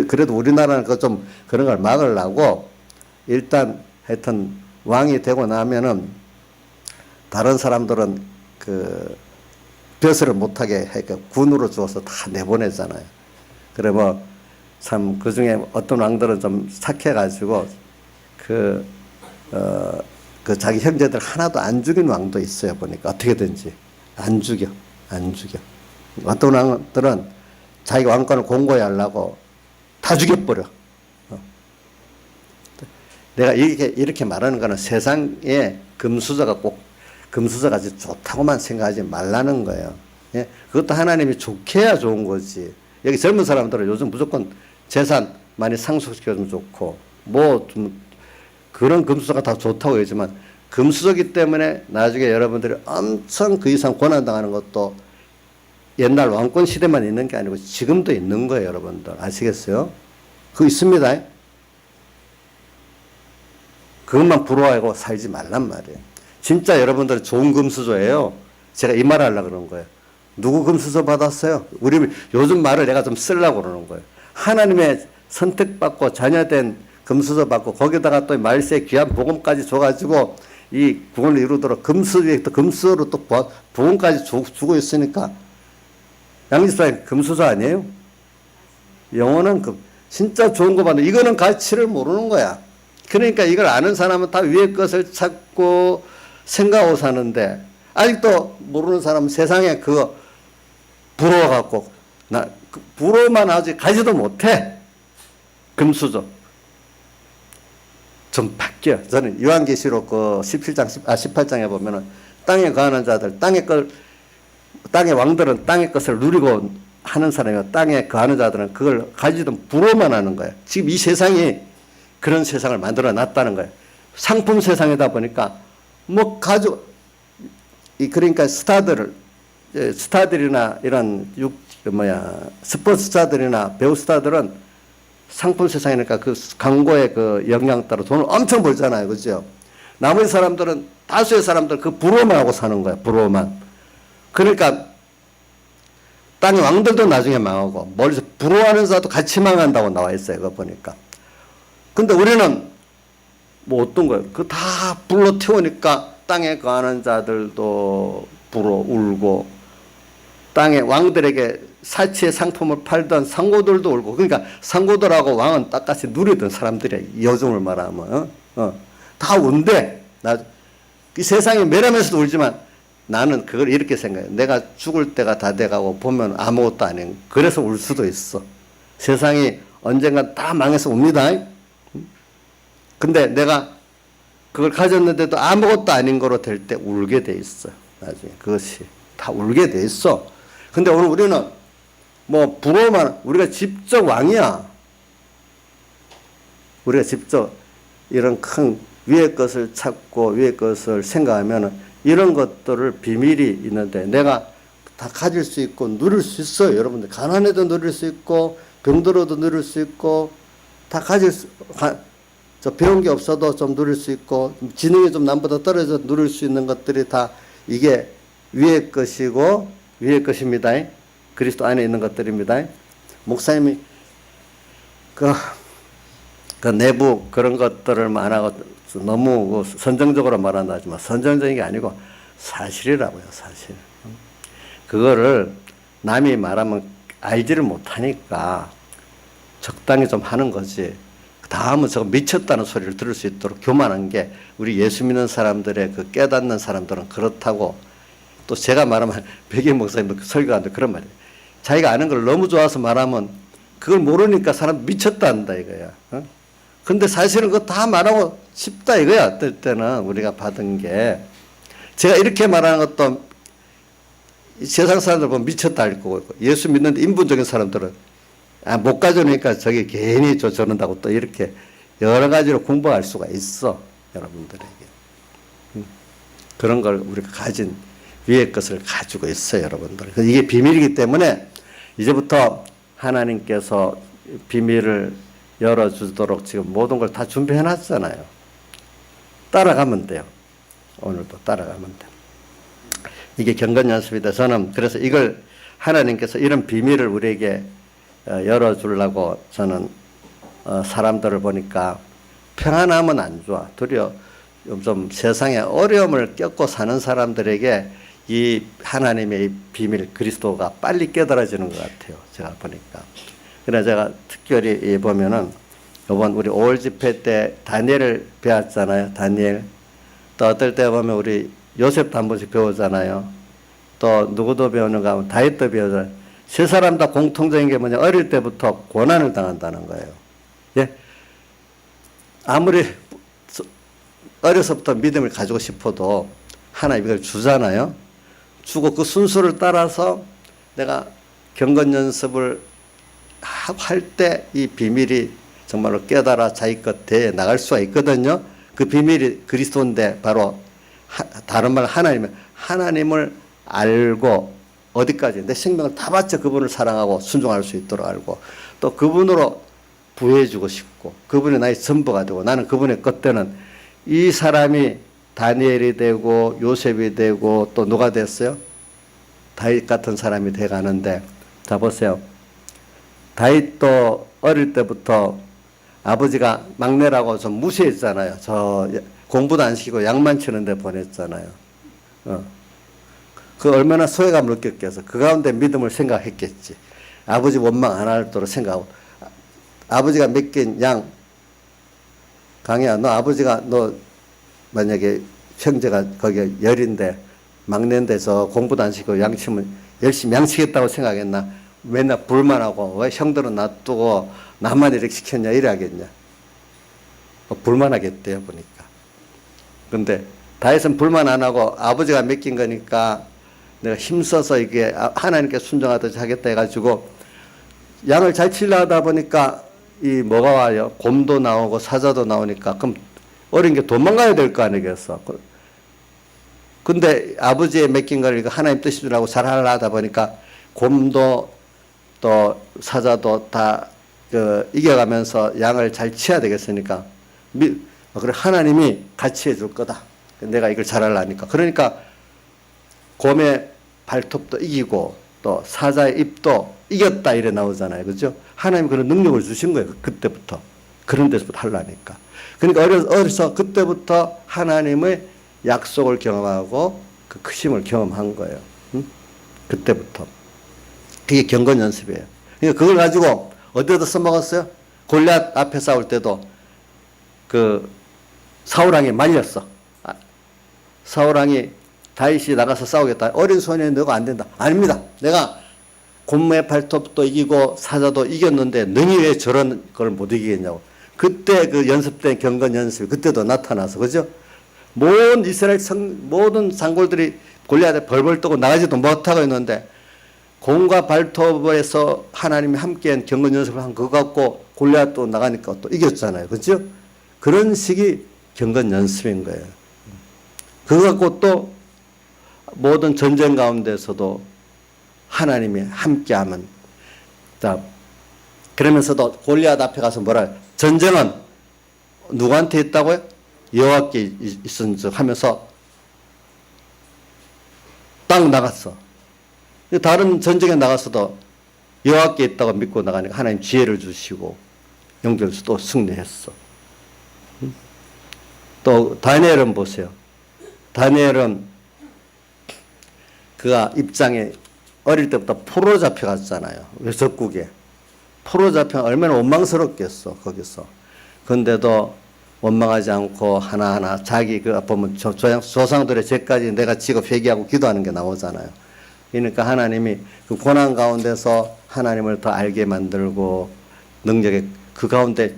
그래도 우리나라는 그 좀 그런 걸 막으려고 일단 하여튼 왕이 되고 나면은 다른 사람들은 그 벼슬을 못하게 하니까 군으로 주어서 다 내보내잖아요. 그래 뭐 참 그 중에 어떤 왕들은 좀 착해가지고 그 자기 형제들 하나도 안 죽인 왕도 있어요. 보니까 어떻게든지 안 죽여. 어떤 왕들은 자기 왕권을 공고히 하려고 다 죽여버려. 내가 이렇게 말하는 거는 세상에 금수저가 꼭 금수저가 좋다고만 생각하지 말라는 거예요. 예? 그것도 하나님이 좋게 해야 좋은 거지. 여기 젊은 사람들은 요즘 무조건 재산 많이 상속시켜주면 좋고 뭐 좀 그런 금수저가 다 좋다고 하지만 금수저기 때문에 나중에 여러분들이 엄청 그 이상 고난당하는 것도 옛날 왕권 시대만 있는 게 아니고 지금도 있는 거예요, 여러분들. 아시겠어요? 그거 있습니다. 그것만 부러워하고 살지 말란 말이에요. 진짜 여러분들 좋은 금수저예요. 제가 이 말 하려고 그러는 거예요. 누구 금수저 받았어요? 우리 요즘 말을 내가 좀 쓰려고 그러는 거예요. 하나님의 선택받고 자녀된 금수저 받고 거기다가 또 말세 귀한 복음까지 줘가지고 이 구원을 이루도록 금수저로 또 복음까지 주고 있으니까 양지사님 금수저 아니에요? 영원한 진짜 좋은 거 받는 이거는 가치를 모르는 거야. 그러니까 이걸 아는 사람은 다 위의 것을 찾고 생각하고 사는데 아직도 모르는 사람은 세상에 그거 부러워갖고 부러워만 하지 가지도 못해. 금수저. 좀 바뀌어. 저는 요한계시록 그 18장에 보면은 땅에 거하는 자들, 땅의 왕들은 땅의 것을 누리고 하는 사람이고 땅에 거하는 자들은 그걸 가지도 부러워만 하는 거예요. 지금 이 세상이 그런 세상을 만들어 놨다는 거예요. 상품 세상이다 보니까 뭐 그러니까 스타들이나 이런 스포츠 스타들이나 배우 스타들은 상품 세상이니까 그 광고의 그 영향 따라 돈을 엄청 벌잖아요. 그죠? 나머지 사람들은, 다수의 사람들 그 부러워만 하고 사는 거야. 부러워만. 그러니까 땅의 왕들도 나중에 망하고, 멀리서 부러워하는 자도 같이 망한다고 나와 있어요. 그거 보니까. 근데 우리는 뭐 어떤 거예요? 그 다 불로 태우니까 땅에 거하는 자들도 울고, 땅의 왕들에게 사치의 상품을 팔던 상고들도 울고, 그러니까 상고들하고 왕은 똑같이 누리던 사람들이야. 요즘을 말하면. 다 운대. 이 세상이 매라면서도 울지만 나는 그걸 이렇게 생각해. 내가 죽을 때가 다 돼가고 보면 아무것도 아닌. 그래서 울 수도 있어. 세상이 언젠간 다 망해서 웁니다. 근데 내가 그걸 가졌는데도 아무것도 아닌 거로 될 때 울게 돼 있어. 나중에 그것이 다 울게 돼 있어. 근데 오늘 우리는 뭐 부러워만, 우리가 직접 왕이야. 우리가 직접 이런 큰 위의 것을 찾고 위의 것을 생각하면 이런 것들을 비밀이 있는데 내가 다 가질 수 있고 누릴 수 있어요. 여러분들 가난해도 누릴 수 있고 병들어도 누릴 수 있고 다 저 배운 게 없어도 좀 누릴 수 있고 지능이 좀 남보다 떨어져 누릴 수 있는 것들이 다 이게 위의 것이고 위의 것입니다. 그리스도 안에 있는 것들입니다. 목사님이 그 내부 그런 것들을 말하고 너무 선정적으로 말한다지만 선정적인 게 아니고 사실이라고요. 사실. 그거를 남이 말하면 알지를 못하니까 적당히 좀 하는 거지. 다음은 저거 미쳤다는 소리를 들을 수 있도록 교만한 게 우리 예수 믿는 사람들의 그 깨닫는 사람들은 그렇다고. 또 제가 말하면 백인 목사님도 설교하는데 그런 말이에요. 자기가 아는 걸 너무 좋아서 말하면 그걸 모르니까 사람 미쳤다 한다 이거야. 근데 사실은 그거 다 말하고 싶다 이거야. 어떨 때는 우리가 받은 게. 제가 이렇게 말하는 것도 세상 사람들 보면 미쳤다 할 거고, 예수 믿는 인본적인 사람들은 못 가져오니까 저게 괜히 저런다고 또 이렇게 여러 가지로 공부할 수가 있어. 여러분들에게. 그런 걸 우리가 가진 위의 것을 가지고 있어요. 여러분들. 이게 비밀이기 때문에 이제부터 하나님께서 비밀을 열어주도록 지금 모든 걸 다 준비해 놨잖아요. 따라가면 돼요. 오늘도 따라가면 돼요. 이게 경건 연습이다. 저는 그래서 이걸 하나님께서 이런 비밀을 우리에게 열어주려고 저는 사람들을 보니까 평안하면 안 좋아. 도리어 좀 세상에 어려움을 겪고 사는 사람들에게 이 하나님의 이 비밀 그리스도가 빨리 깨달아지는 것 같아요. 제가 보니까. 그래서 제가 특별히 보면은 이번 우리 5월 집회 때 다니엘을 배웠잖아요. 다니엘. 또 어떨 때 보면 우리 요셉도 한 번씩 배우잖아요. 또 누구도 배우는가 하면 다윗도 배우잖아요. 세 사람 다 공통적인 게 뭐냐. 어릴 때부터 고난을 당한다는 거예요. 예? 아무리 어려서부터 믿음을 가지고 싶어도 하나님 이걸 주잖아요. 주고 그 순서를 따라서 내가 경건 연습을 할 때 이 비밀이 정말로 깨달아 자기 것 대에 나갈 수가 있거든요. 그 비밀이 그리스도인데 바로 다른 말 하나님을 알고 어디까지 내 생명을 다 바쳐 그분을 사랑하고 순종할 수 있도록 알고 또 그분으로 부해주고 싶고 그분이 나의 전부가 되고 나는 그분의 것 되는 이 사람이 다니엘이 되고 요셉이 되고 또 누가 됐어요? 다윗 같은 사람이 돼가는데 자 보세요. 다윗도 어릴 때부터 아버지가 막내라고 좀 무시했잖아요. 저 공부도 안 시키고 양만 치는데 보냈잖아요. 그 얼마나 소외감을 느꼈겠어. 그 가운데 믿음을 생각했겠지. 아버지 원망 안 하도록 생각하고 아버지가 맡긴 양 강희야 너 만약에 형제가 거기에 열인데 막내인데 저 공부도 안 시키고 양치면 열심히 양치겠다고 생각했나? 맨날 불만하고 왜 형들은 놔두고 나만 이렇게 시켰냐 이래 하겠냐? 불만하겠대요 보니까. 근데 다윗은 불만 안 하고 아버지가 맡긴 거니까 내가 힘써서 이게 하나님께 순종하듯이 하겠다 해가지고 양을 잘 치려 하다 보니까 이 뭐가 와요? 곰도 나오고 사자도 나오니까 그럼 어린 게 도망가야 될 거 아니겠어? 근데 아버지의 맡긴 걸 하나님 뜻이라고 잘 하려다 보니까 곰도 또 사자도 다 이겨가면서 양을 잘 치어야 되겠으니까 그래 하나님이 같이 해줄 거다. 내가 이걸 잘하려니까. 그러니까 곰의 발톱도 이기고 또 사자의 입도 이겼다 이래 나오잖아요. 그죠? 하나님이 그런 능력을 주신 거예요. 그때부터. 그런 데서부터 하려니까. 그러니까 어려서 그때부터 하나님의 약속을 경험하고 그 크심을 경험한 거예요. 그때부터. 그게 경건 연습이에요. 그러니까 그걸 가지고 어디다 써먹었어요? 골리앗 앞에 싸울 때도 그 사울왕이 말렸어. 사울왕이 다윗이 나가서 싸우겠다. 어린 소년이 너가 안 된다. 아닙니다. 내가 곰의 발톱도 이기고 사자도 이겼는데 너희 왜 저런 걸 못 이기겠냐고. 그때 그 연습된 경건 연습이 그때도 나타나서 그죠? 모든 이스라엘 모든 장골들이 골리앗에 벌벌 떠고 나가지도 못하고 있는데 곰과 발톱에서 하나님이 함께한 경건 연습을 한 거 갖고 골리앗도 나가니까 또 이겼잖아요. 그죠? 그런 식이 경건 연습인 거예요. 그거 갖고 또 모든 전쟁 가운데서도 하나님이 함께하면 자 그러면서도 골리앗 앞에 가서 뭐라 전쟁은 누구한테 있다고요? 여호와께 있은즉 하면서 딱 나갔어. 다른 전쟁에 나가서도 여호와께 있다고 믿고 나가니까 하나님 지혜를 주시고 영적에서 또 승리했어. 또 다니엘은 보세요. 다니엘은 그가 입장에 어릴 때부터 포로 잡혀갔잖아요. 적국에. 포로 잡혀 얼마나 원망스럽겠어 거기서. 그런데도 원망하지 않고 하나하나 자기 그 보면 조상들의 죄까지 내가 지고 회개하고 기도하는 게 나오잖아요. 그러니까 하나님이 그 고난 가운데서 하나님을 더 알게 만들고 능력에 그 가운데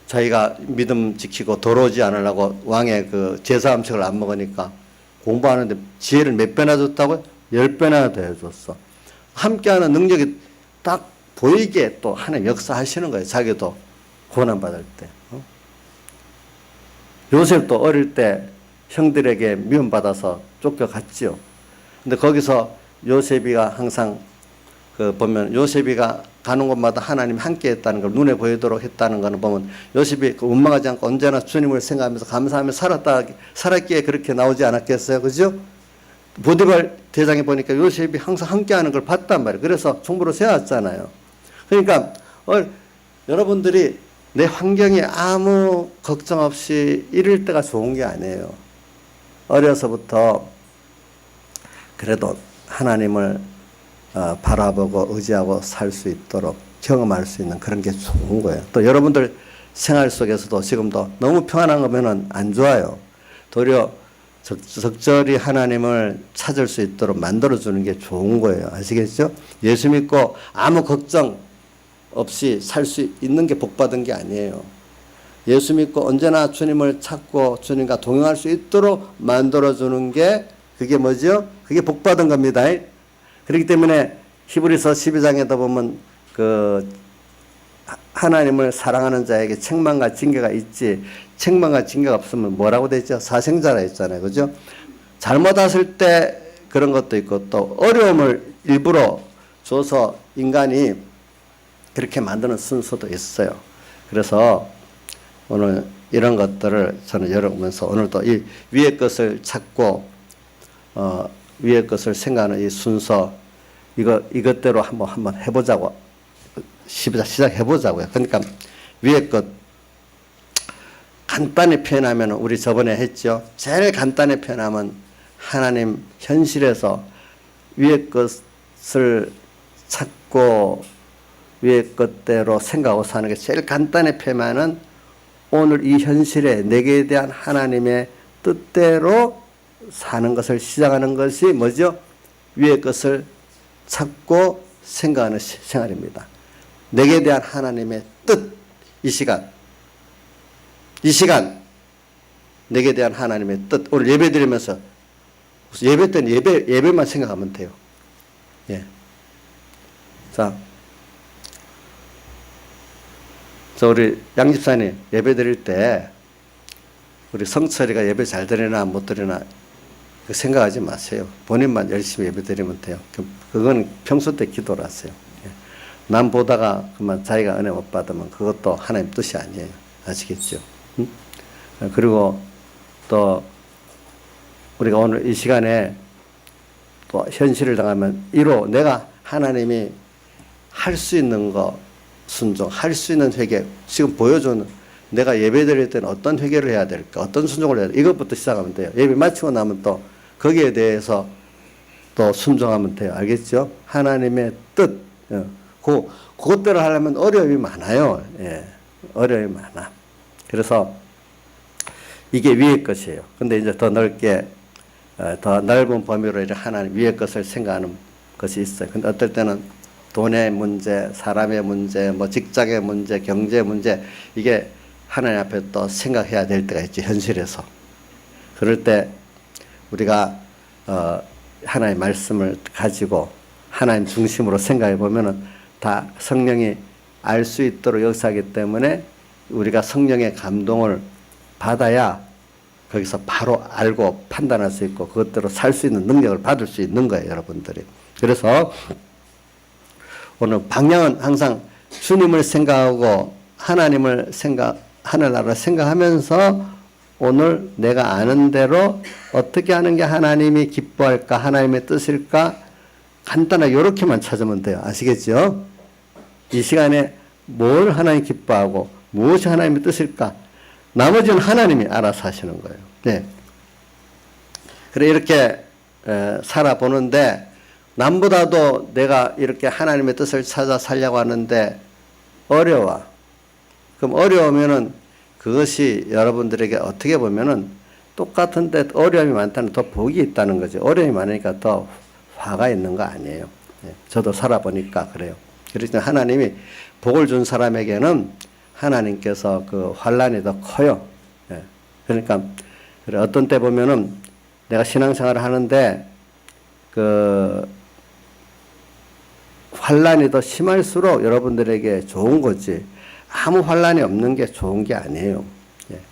자기가 믿음 지키고 더러우지 않으려고 왕의 그 제사 음식을 안 먹으니까 공부하는데 지혜를 몇 배나 줬다고요? 10배나 더 해줬어. 함께하는 능력이 딱 보이게 또 하나님 역사하시는 거예요. 자기도 고난받을 때. 요셉도 어릴 때 형들에게 미움받아서 쫓겨갔지요. 근데 거기서 요셉이가 항상 보면 요셉이가 가는 곳마다 하나님 함께 했다는 걸 눈에 보이도록 했다는 거는 보면 요셉이 원망하지 않고 언제나 주님을 생각하면서 감사하며 살았기에 그렇게 나오지 않았겠어요. 그죠? 보디발 대장에 보니까 요셉이 항상 함께 하는 걸 봤단 말이에요. 그래서 총부로 세웠잖아요. 그러니까 여러분들이 내 환경에 아무 걱정 없이 이럴 때가 좋은 게 아니에요. 어려서부터 그래도 하나님을 바라보고 의지하고 살 수 있도록 경험할 수 있는 그런 게 좋은 거예요. 또 여러분들 생활 속에서도 지금도 너무 평안한 거면은 안 좋아요. 도리어 적절히 하나님을 찾을 수 있도록 만들어주는 게 좋은 거예요. 아시겠죠? 예수 믿고 아무 걱정 없이 살 수 있는 게 복받은 게 아니에요. 예수 믿고 언제나 주님을 찾고 주님과 동행할 수 있도록 만들어주는 게 그게 뭐죠? 그게 복받은 겁니다. 그렇기 때문에 히브리서 12장에도 보면 하나님을 사랑하는 자에게 책망과 징계가 있지, 책망과 징계가 없으면 뭐라고 되죠? 사생자라 했잖아요. 그죠? 잘못했을 때 그런 것도 있고, 또 어려움을 일부러 줘서 인간이 그렇게 만드는 순서도 있어요. 그래서 오늘 이런 것들을 저는 열어보면서 오늘도 이 위의 것을 찾고 위의 것을 생각하는 이 순서, 이것대로 한번 해보자고, 시작해보자고요. 그러니까 위의 것 간단히 표현하면, 우리 저번에 했죠. 제일 간단히 표현하면 하나님 현실에서 위의 것을 찾고 위의 것대로 생각하고 사는 게 제일 간단히 표현하면, 오늘 이 현실에 내게 대한 하나님의 뜻대로 사는 것을 시작하는 것이 뭐죠? 위의 것을 찾고 생각하는 생활입니다. 내게 대한 하나님의 뜻, 이 시간 내게 대한 하나님의 뜻. 오늘 예배 드리면서 예배 때는 예배만 생각하면 돼요. 예. 자, 우리 양 집사님 예배 드릴 때 우리 성철이가 예배 잘 드리나 못 드리나 생각하지 마세요. 본인만 열심히 예배 드리면 돼요. 그건 평소 때 기도를 하세요. 예. 남 보다가 그만 자기가 은혜 못 받으면 그것도 하나님 뜻이 아니에요. 아시겠죠? 응? 그리고 또 우리가 오늘 이 시간에 또 현실을 당하면 이로 내가 하나님이 할 수 있는 거 순종, 할 수 있는 회개, 지금 보여주는 내가 예배 드릴 때는 어떤 회개를 해야 될까, 어떤 순종을 해야 될까, 이것부터 시작하면 돼요. 예배 마치고 나면 또 거기에 대해서 또 순종하면 돼요. 알겠죠? 하나님의 뜻, 그것대로 하려면 어려움이 많아요. 예, 어려움이 많아. 그래서 이게 위의 것이에요. 근데 이제 더 넓게, 더 넓은 범위로 이제 하나님 위의 것을 생각하는 것이 있어요. 근데 어떨 때는 돈의 문제, 사람의 문제, 뭐 직장의 문제, 경제 문제, 이게 하나님 앞에 또 생각해야 될 때가 있죠, 현실에서. 그럴 때 우리가 하나님의 말씀을 가지고 하나님 중심으로 생각해 보면은 다 성령이 알 수 있도록 역사하기 때문에 우리가 성령의 감동을 받아야 거기서 바로 알고 판단할 수 있고 그것대로 살 수 있는 능력을 받을 수 있는 거예요, 여러분들이. 그래서 오늘 방향은 항상 주님을 생각하고 하나님을 하늘나라를 생각하면서 오늘 내가 아는 대로 어떻게 하는 게 하나님이 기뻐할까, 하나님의 뜻일까, 간단하게 이렇게만 찾으면 돼요. 아시겠죠? 이 시간에 뭘 하나님 기뻐하고 무엇이 하나님의 뜻일까, 나머지는 하나님이 알아서 하시는 거예요. 네. 그래 이렇게 살아보는데, 남보다도 내가 이렇게 하나님의 뜻을 찾아 살려고 하는데 어려워. 그럼 어려우면은 그것이 여러분들에게 어떻게 보면은 똑같은데 어려움이 많다는 더 복이 있다는 거죠. 어려움이 많으니까 더 화가 있는 거 아니에요. 저도 살아보니까 그래요. 그래서 하나님이 복을 준 사람에게는 하나님께서 그 환란이 더 커요. 그러니까 어떤 때 보면은 내가 신앙생활을 하는데 그 환란이 더 심할수록 여러분들에게 좋은 거지, 아무 환란이 없는 게 좋은 게 아니에요.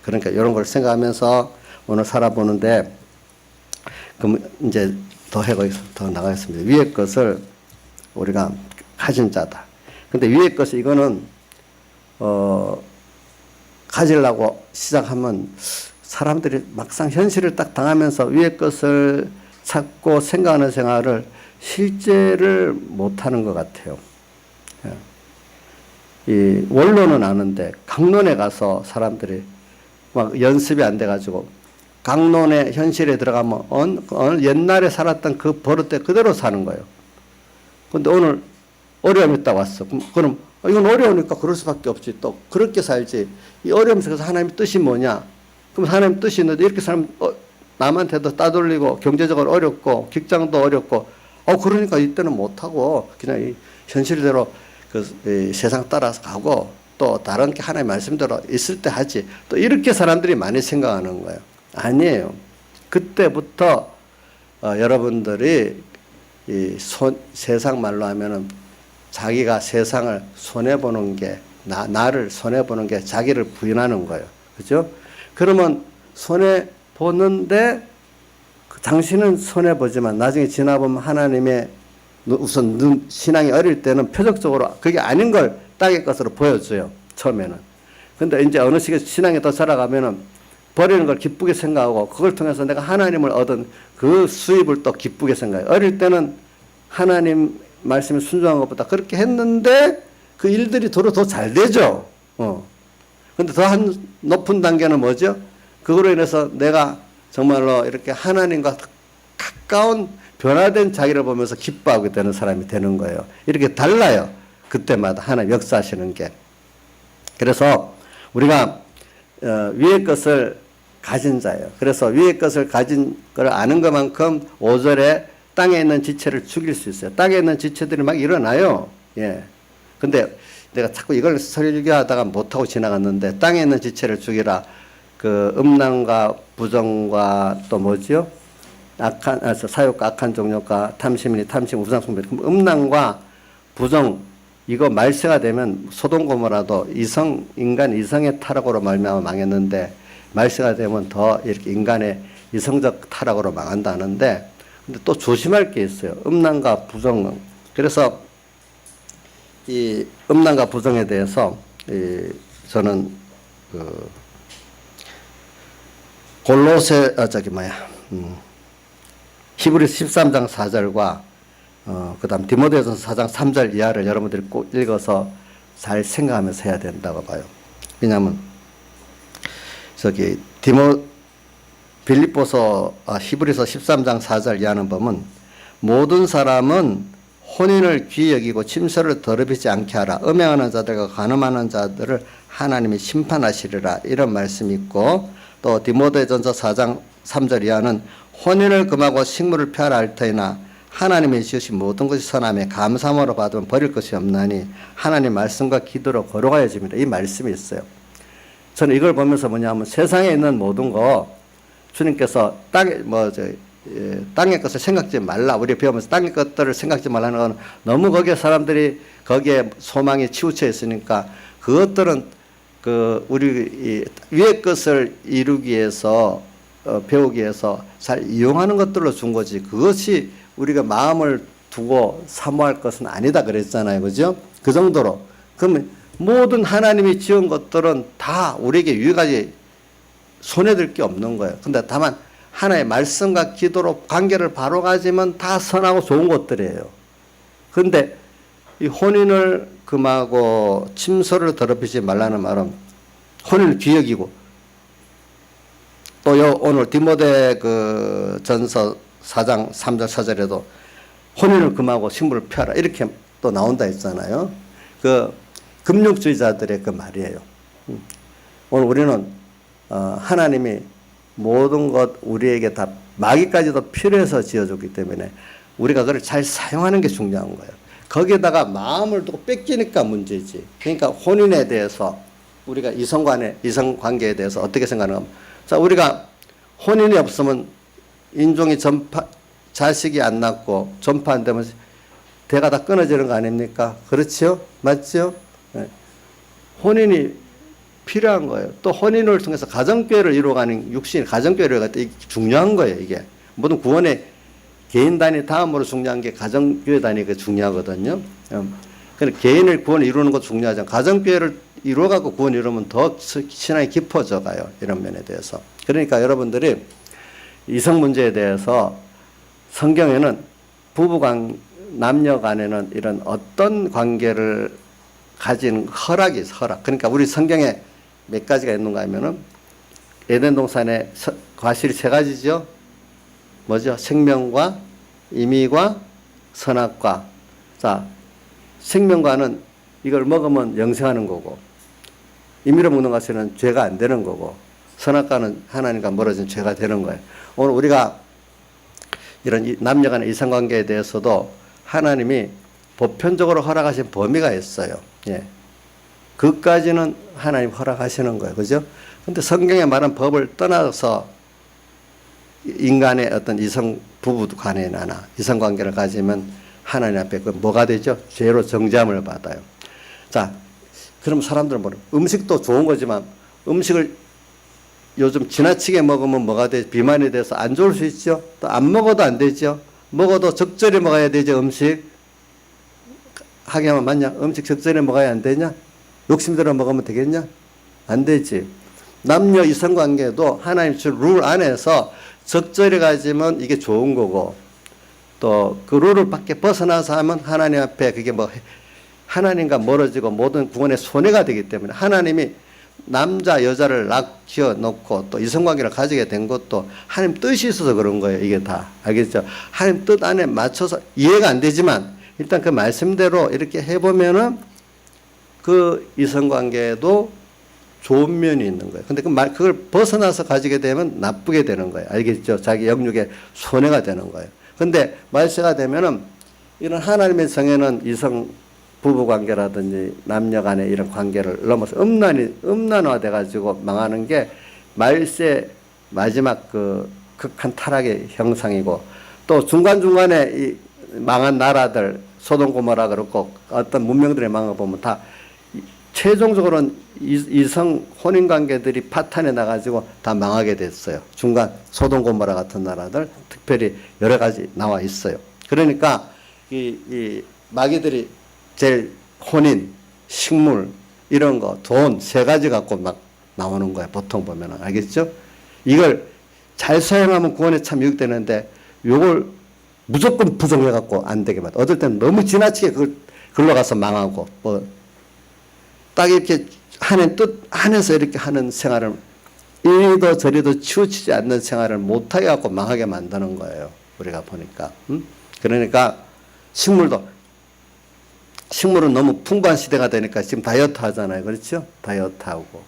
그러니까 이런 걸 생각하면서 오늘 살아보는데, 그럼 이제 더 나가겠습니다. 위의 것을 우리가 가진 자다. 근데 위의 것이 이거는 가지려고 시작하면 사람들이 막상 현실을 딱 당하면서 위의 것을 찾고 생각하는 생활을 실제를 못하는 것 같아요. 이 원론은 아는데 강론에 가서 사람들이 막 연습이 안 돼가지고 강론의 현실에 들어가면 옛날에 살았던 그 버릇대 그대로 사는 거예요. 근데 오늘 어려움이 딱 왔어. 그럼 이건 어려우니까 그럴 수밖에 없지. 또 그렇게 살지. 이 어려움 속에서 하나님의 뜻이 뭐냐? 그럼 하나님의 뜻이 있는데 이렇게 사람 남한테도 따돌리고 경제적으로 어렵고 직장도 어렵고 그러니까 이때는 못하고 그냥 이 현실대로 이 세상 따라서 가고 또 다른 게 하나님의 말씀대로 있을 때 하지. 또 이렇게 사람들이 많이 생각하는 거예요. 아니에요. 그때부터 여러분들이 이 세상 말로 하면은 자기가 세상을 손해보는 게 나를 손해보는 게 자기를 부인하는 거예요. 그죠? 그러면 손해보는데 당신은 손해보지만 나중에 지나보면 하나님의 우선 신앙이 어릴 때는 표적적으로 그게 아닌 걸 땅의 것으로 보여줘요. 처음에는. 근데 이제 어느 시기에 신앙이 더 자라가면은 버리는 걸 기쁘게 생각하고 그걸 통해서 내가 하나님을 얻은 그 수입을 또 기쁘게 생각해요. 어릴 때는 하나님 말씀에 순종한 것보다 그렇게 했는데 그 일들이 도로 더 잘 되죠. 근데 더 한 높은 단계는 뭐죠? 그거로 인해서 내가 정말로 이렇게 하나님과 가까운 변화된 자기를 보면서 기뻐하게 되는 사람이 되는 거예요. 이렇게 달라요. 그때마다 하나님 역사하시는 게. 그래서 우리가 위의 것을 가진 자예요. 그래서 위의 것을 가진 걸 아는 것만큼 5절에 땅에 있는 지체를 죽일 수 있어요. 땅에 있는 지체들이 막 일어나요. 예. 근데 내가 자꾸 이걸 설교하다가 못하고 지나갔는데 땅에 있는 지체를 죽이라. 그 음란과 부정과 또 뭐죠? 사욕과 악한 종욕과 탐심이니 탐심, 우상숭배. 음란과 부정 이거 말세가 되면 소돔 고모라도 인간 이성의 타락으로 말미암아 망했는데 말세가 되면 더 이렇게 인간의 이성적 타락으로 망한다는데 근데 또 조심할 게 있어요. 음란과 부정. 그래서 이 음란과 부정에 대해서 저는 히브리서 13장 4절과 그다음 디모데전서 4장 3절 이하를 여러분들이 꼭 읽어서 잘 생각하면서 해야 된다고 봐요. 왜냐하면 히브리서 13장 4절 이하는 보면 모든 사람은 혼인을 귀히 여기고 침소를 더럽히지 않게 하라. 음행하는 자들과 간음하는 자들을 하나님이 심판하시리라. 이런 말씀이 있고 또 디모데전서 4장 3절 이하는 혼인을 금하고 식물을 펴라 할 터이나 하나님이 지으신 모든 것이 선함에 감사함으로 받으면 버릴 것이 없나니 하나님 말씀과 기도로 걸어가야 집니다. 이 말씀이 있어요. 저는 이걸 보면서 뭐냐면 세상에 있는 모든 거 주님께서 땅의 것을 생각지 말라. 우리 배우면서 땅의 것들을 생각지 말라는 건 너무 거기에 사람들이 거기에 소망이 치우쳐 있으니까 그것들은 우리 위의 것을 이루기 위해서 배우기 위해서 잘 이용하는 것들로 준 거지. 그것이 우리가 마음을 두고 사모할 것은 아니다 그랬잖아요. 그죠? 그 정도로. 그러면 모든 하나님이 지은 것들은 다 우리에게 유익하지 손해될 게 없는 거예요. 근데 다만 하나의 말씀과 기도로 관계를 바로 가지면 다 선하고 좋은 것들이에요. 그런데 이 혼인을 금하고 침소를 더럽히지 말라는 말은 혼인을 귀히 여기고 또 오늘 디모데 전서 4장 3절 4절에도 혼인을 금하고 식물을 펴라 이렇게 또 나온다 했잖아요. 금욕주의자들의 그 말이에요. 오늘 우리는 하나님이 모든 것 우리에게 다 마귀까지도 필요해서 지어줬기 때문에 우리가 그걸 잘 사용하는 게 중요한 거예요. 거기에다가 마음을 두고 뺏기니까 문제지. 그러니까 혼인에 대해서 우리가 이성관계에 대해서 어떻게 생각하는가. 자, 우리가 혼인이 없으면 인종이 자식이 안 낳고 전파 안 되면 대가 다 끊어지는 거 아닙니까? 그렇죠? 맞죠? 네. 혼인이 필요한 거예요. 또 혼인을 통해서 가정교회를 이루어가는 육신, 가정교회를 이루어갈 때 중요한 거예요, 이게. 모든 구원의 개인 단위 다음으로 중요한 게 가정교회 단위가 중요하거든요. 그러니까 개인을 구원을 이루는 것도 중요하지만 가정교회를 이루어가고 구원 이루면 더 신앙이 깊어져 가요. 이런 면에 대해서. 그러니까 여러분들이 이성 문제에 대해서 성경에는 남녀 간에는 이런 어떤 관계를 가진 허락이 있어, 허락. 그러니까 우리 성경에 몇 가지가 있는가 하면은 에덴 동산에 과실이 3가지죠. 뭐죠? 생명과 임의과 선악과. 자, 생명과는 이걸 먹으면 영생하는 거고, 임의로 먹는 것은 죄가 안 되는 거고, 선악과는 하나님과 멀어진 죄가 되는 거예요. 오늘 우리가 이런 남녀 간의 이성관계에 대해서도 하나님이 보편적으로 허락하신 범위가 있어요. 예. 그까지는 하나님 허락하시는 거예요. 그죠? 근데 성경에 말한 법을 떠나서 인간의 어떤 부부 간에나 이성관계를 가지면 하나님 앞에 뭐가 되죠? 죄로 정죄함을 받아요. 자, 그럼 사람들은 뭐래? 음식도 좋은 거지만 음식을 요즘 지나치게 먹으면 뭐가 돼? 비만이 돼서 안 좋을 수 있죠. 또 안 먹어도 안 되죠. 먹어도 적절히 먹어야 되죠. 음식. 하게 하면 맞냐? 음식 적절히 먹어야 안 되냐? 욕심대로 먹으면 되겠냐? 안 되지. 남녀 이성관계도 하나님 줄 룰 안에서 적절히 가지면 이게 좋은 거고, 또 그 룰을 밖에 벗어나서 하면 하나님 앞에 그게 뭐 하나님과 멀어지고 모든 구원의 손해가 되기 때문에, 하나님이 남자 여자를 낳겨 놓고 또 이성관계를 가지게 된 것도 하나님 뜻이 있어서 그런 거예요. 이게 다 알겠죠? 하나님 뜻 안에 맞춰서 이해가 안 되지만 일단 그 말씀대로 이렇게 해보면은 그 이성관계도 좋은 면이 있는 거예요. 근데 그걸 벗어나서 가지게 되면 나쁘게 되는 거예요. 알겠죠? 자기 영육에 손해가 되는 거예요. 근데 말세가 되면은 이런 하나님의 정해는 이성 부부 관계라든지 남녀 간의 이런 관계를 넘어서 음란화돼 가지고 망하는 게 말세 마지막 그 극한 타락의 형상이고, 또 중간중간에 이 망한 나라들 소돔 고모라 그렇고 어떤 문명들의 망을 보면 다 최종적으로는 이성 혼인 관계들이 파탄에 나가지고 다 망하게 됐어요. 중간 소돔 고모라 같은 나라들 특별히 여러 가지 나와 있어요. 그러니까 이 마귀들이 제일 혼인, 식물 이런 거, 돈 세 가지 갖고 막 나오는 거야. 보통 보면은 알겠죠? 이걸 잘 사용하면 구원에 참 유익되는데 요걸 무조건 부정해 갖고 안 되게 만들. 어떨 때는 너무 지나치게 그걸 글러가서 망하고 뭐 딱 이렇게 하는 뜻 안에서 이렇게 하는 생활을 이리도 저리도 치우치지 않는 생활을 못하게 갖고 망하게 만드는 거예요. 우리가 보니까. 그러니까 식물은 너무 풍부한 시대가 되니까 지금 다이어트 하잖아요. 그렇죠? 다이어트 하고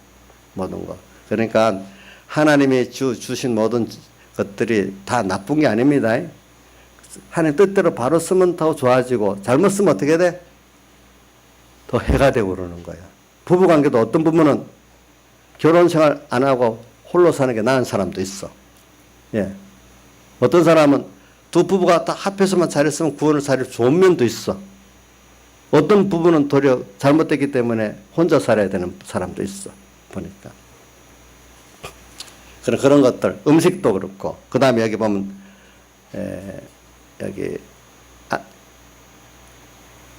모든 거. 그러니까 하나님이 주신 모든 것들이 다 나쁜 게 아닙니다. 하나님 뜻대로 바로 쓰면 더 좋아지고 잘못 쓰면 어떻게 돼? 더 해가 되고 그러는 거예요. 부부관계도 어떤 부분은 결혼 생활 안 하고 홀로 사는 게 나은 사람도 있어. 예. 어떤 사람은 두 부부가 다 합해서만 잘했으면 구원을 살릴 좋은 면도 있어. 어떤 부분은 도리어 잘못됐기 때문에 혼자 살아야 되는 사람도 있어. 보니까. 그런 것들, 음식도 그렇고, 그 다음에 여기 보면, 여기,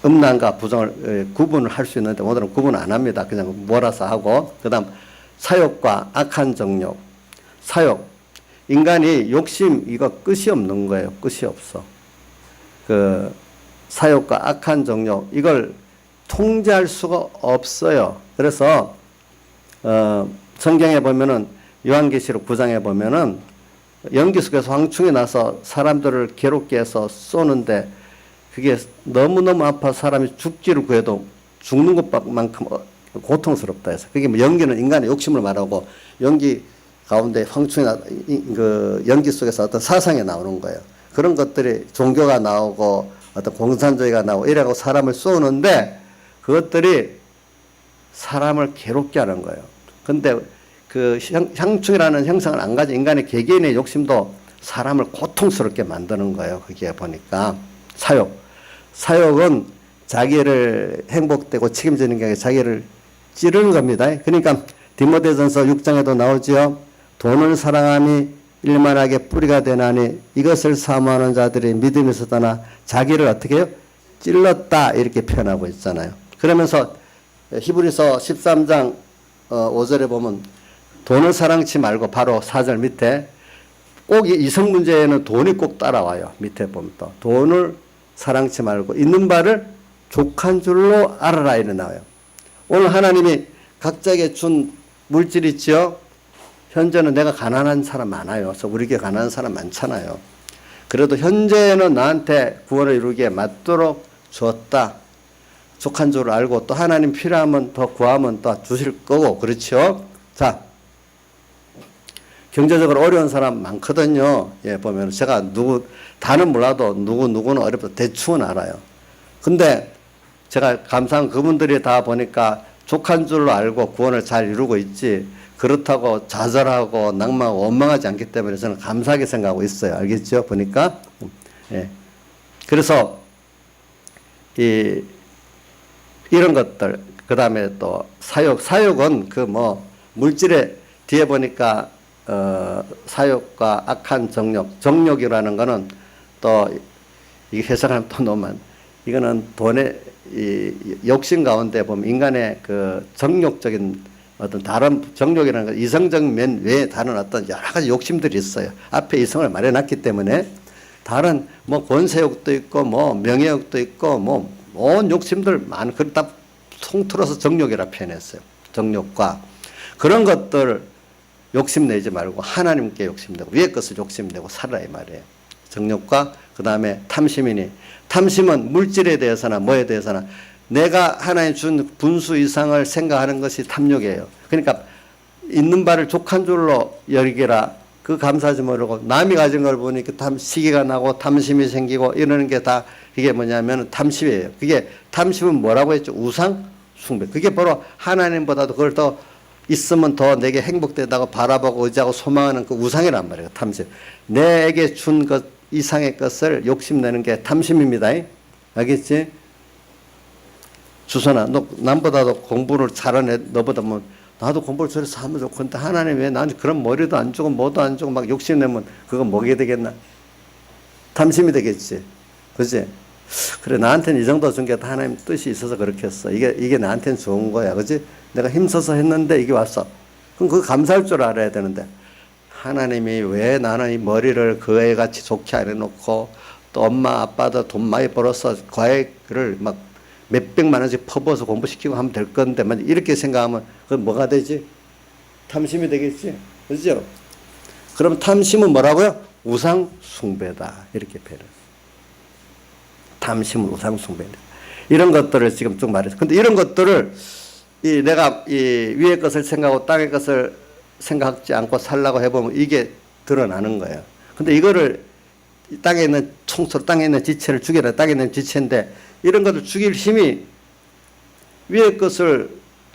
음란과 부정을 구분을 할 수 있는데 오늘은 구분 안 합니다. 그냥 몰아서 하고. 그 다음, 사욕과 악한 정욕. 사욕. 인간이 욕심, 이거 끝이 없는 거예요. 끝이 없어. 그, 사욕과 악한 정욕. 이걸 통제할 수가 없어요. 그래서, 성경에 보면은, 요한계시록 9장에 보면은, 연기 속에서 황충이 나서 사람들을 괴롭게 해서 쏘는데, 그게 너무너무 아파 사람이 죽기를 구해도 죽는 것만큼 고통스럽다 해서. 그게 뭐 연기는 인간의 욕심을 말하고, 연기 가운데 황충이 그 연기 속에서 어떤 사상이 나오는 거예요. 그런 것들이 종교가 나오고 어떤 공산주의가 나오고 이래고 사람을 쏘는데 그것들이 사람을 괴롭게 하는 거예요. 근데 그 향충이라는 형상을 안 가진 인간의 개개인의 욕심도 사람을 고통스럽게 만드는 거예요. 그게 보니까 사욕은 자기를 행복되고 책임지는 게 아니라 자기를 찌르는 겁니다. 그러니까 디모데전서 6장에도 나오죠. 돈을 사랑함이 일만하게 뿌리가 되나니 이것을 사모하는 자들이 믿음에서 떠나 자기를 어떻게 해요? 찔렀다 이렇게 표현하고 있잖아요. 그러면서 히브리서 13장 5절에 보면 돈을 사랑치 말고 바로 4절 밑에 꼭 이성 문제에는 돈이 꼭 따라와요. 밑에 보면 또 돈을 사랑치 말고 있는 바를 족한 줄로 알아라 이래 나와요. 오늘 하나님이 각자에게 준 물질 있죠. 현재는 내가 가난한 사람 많아요. 그래서 우리 교회 가난한 사람 많잖아요. 그래도 현재는 나한테 구원을 이루기에 맞도록 주었다. 족한 줄 알고 또 하나님 필요하면 더 구하면 또 주실 거고 그렇죠. 자, 경제적으로 어려운 사람 많거든요. 예, 보면 제가 다는 몰라도 누구는 어렵다 대충은 알아요. 근데 제가 감사한 그분들이 다 보니까 족한 줄로 알고 구원을 잘 이루고 있지 그렇다고 좌절하고 낭망하고 원망하지 않기 때문에 저는 감사하게 생각하고 있어요. 알겠죠? 보니까. 예. 그래서 이런 것들, 그 다음에 또 사욕은 그 뭐 물질의 뒤에 보니까 사욕과 악한 정욕이라는 거는 또 이게 해석하면 또 너무 이거는 돈의 이 욕심 가운데 보면 인간의 그 정욕적인 어떤 다른 정욕이라는 건 이성적 면 외에 다른 어떤 여러 가지 욕심들이 있어요. 앞에 이성을 마련했기 때문에 다른 뭐 권세욕도 있고 뭐 명예욕도 있고 뭐 온 욕심들 많은 그걸 다 통틀어서 정욕이라 표현했어요. 정욕과 그런 것들 욕심내지 말고 하나님께 욕심내고 위의 것을 욕심내고 살아라 이 말이에요. 정욕과 그 다음에 탐심이니 탐심은 물질에 대해서나 뭐에 대해서나 내가 하나님 준 분수 이상을 생각하는 것이 탐욕이에요. 그러니까 있는 바를 족한 줄로 여기라 그 감사하지 모르고 남이 가진 걸 보니까 시기가 나고 탐심이 생기고 이러는 게 다 이게 뭐냐면 탐심이에요. 그게 탐심은 뭐라고 했죠? 우상 숭배. 그게 바로 하나님보다도 그걸 더 있으면 더 내게 행복되다고 바라보고 의지하고 소망하는 그 우상이란 말이에요. 탐심. 내게 준 것 이상의 것을 욕심내는 게 탐심입니다. 알겠지? 주선아, 너 남보다도 공부를 잘하네. 너보다 뭐 나도 공부를 저래서 하면 좋건데 하나님 왜 나한테 그런 머리도 안 주고 뭐도 안 주고 막 욕심내면 그건 뭐게 되겠나? 탐심이 되겠지. 그지? 그래, 나한테는 이 정도 준 게 다 하나님 뜻이 있어서 그렇게 했어. 이게 나한테는 좋은 거야. 그지? 내가 힘써서 했는데 이게 왔어. 그럼 그거 감사할 줄 알아야 되는데 하나님이 왜 나는 이 머리를 그 애같이 좋게 안 해놓고 또 엄마 아빠도 돈 많이 벌어서 과외를 막 몇백만 원씩 퍼부어서 공부시키고 하면 될 건데 이렇게 생각하면 그건 뭐가 되지? 탐심이 되겠지? 그죠? 그럼 탐심은 뭐라고요? 우상 숭배다. 이렇게 표현해요. 탐심은 우상 숭배다. 이런 것들을 지금 쭉 말했어요. 근데 이런 것들을 내가 이 위의 것을 생각하고 땅의 것을 생각하지 않고 살라고 해보면 이게 드러나는 거예요. 근데 이거를 땅에 있는 총소로 땅에 있는 지체를 죽여라. 땅에 있는 지체인데 이런 것을 죽일 힘이 위의 것을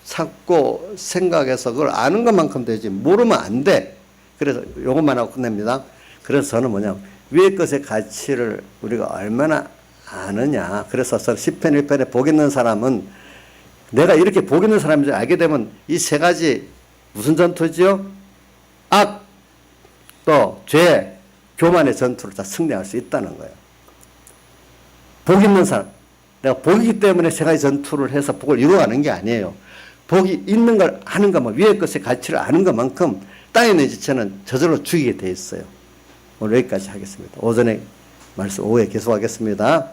찾고 생각해서 그걸 아는 것만큼 되지 모르면 안 돼. 그래서 요것만 하고 끝냅니다. 그래서 저는 뭐냐면 위의 것의 가치를 우리가 얼마나 아느냐. 그래서 10편 1편에 복 있는 사람은 내가 이렇게 복 있는 사람인 줄 알게 되면 이 세 가지 무슨 전투지요? 악, 또 죄, 교만의 전투를 다 승리할 수 있다는 거예요. 복 있는 사람. 내가 복이기 때문에 세 가지 전투를 해서 복을 이루어가는 게 아니에요. 복이 있는 걸 아는 것만, 위의 것의 가치를 아는 것만큼 땅에 있는 지체는 저절로 죽이게 돼 있어요. 오늘 여기까지 하겠습니다. 오전에 말씀, 오후에 계속하겠습니다.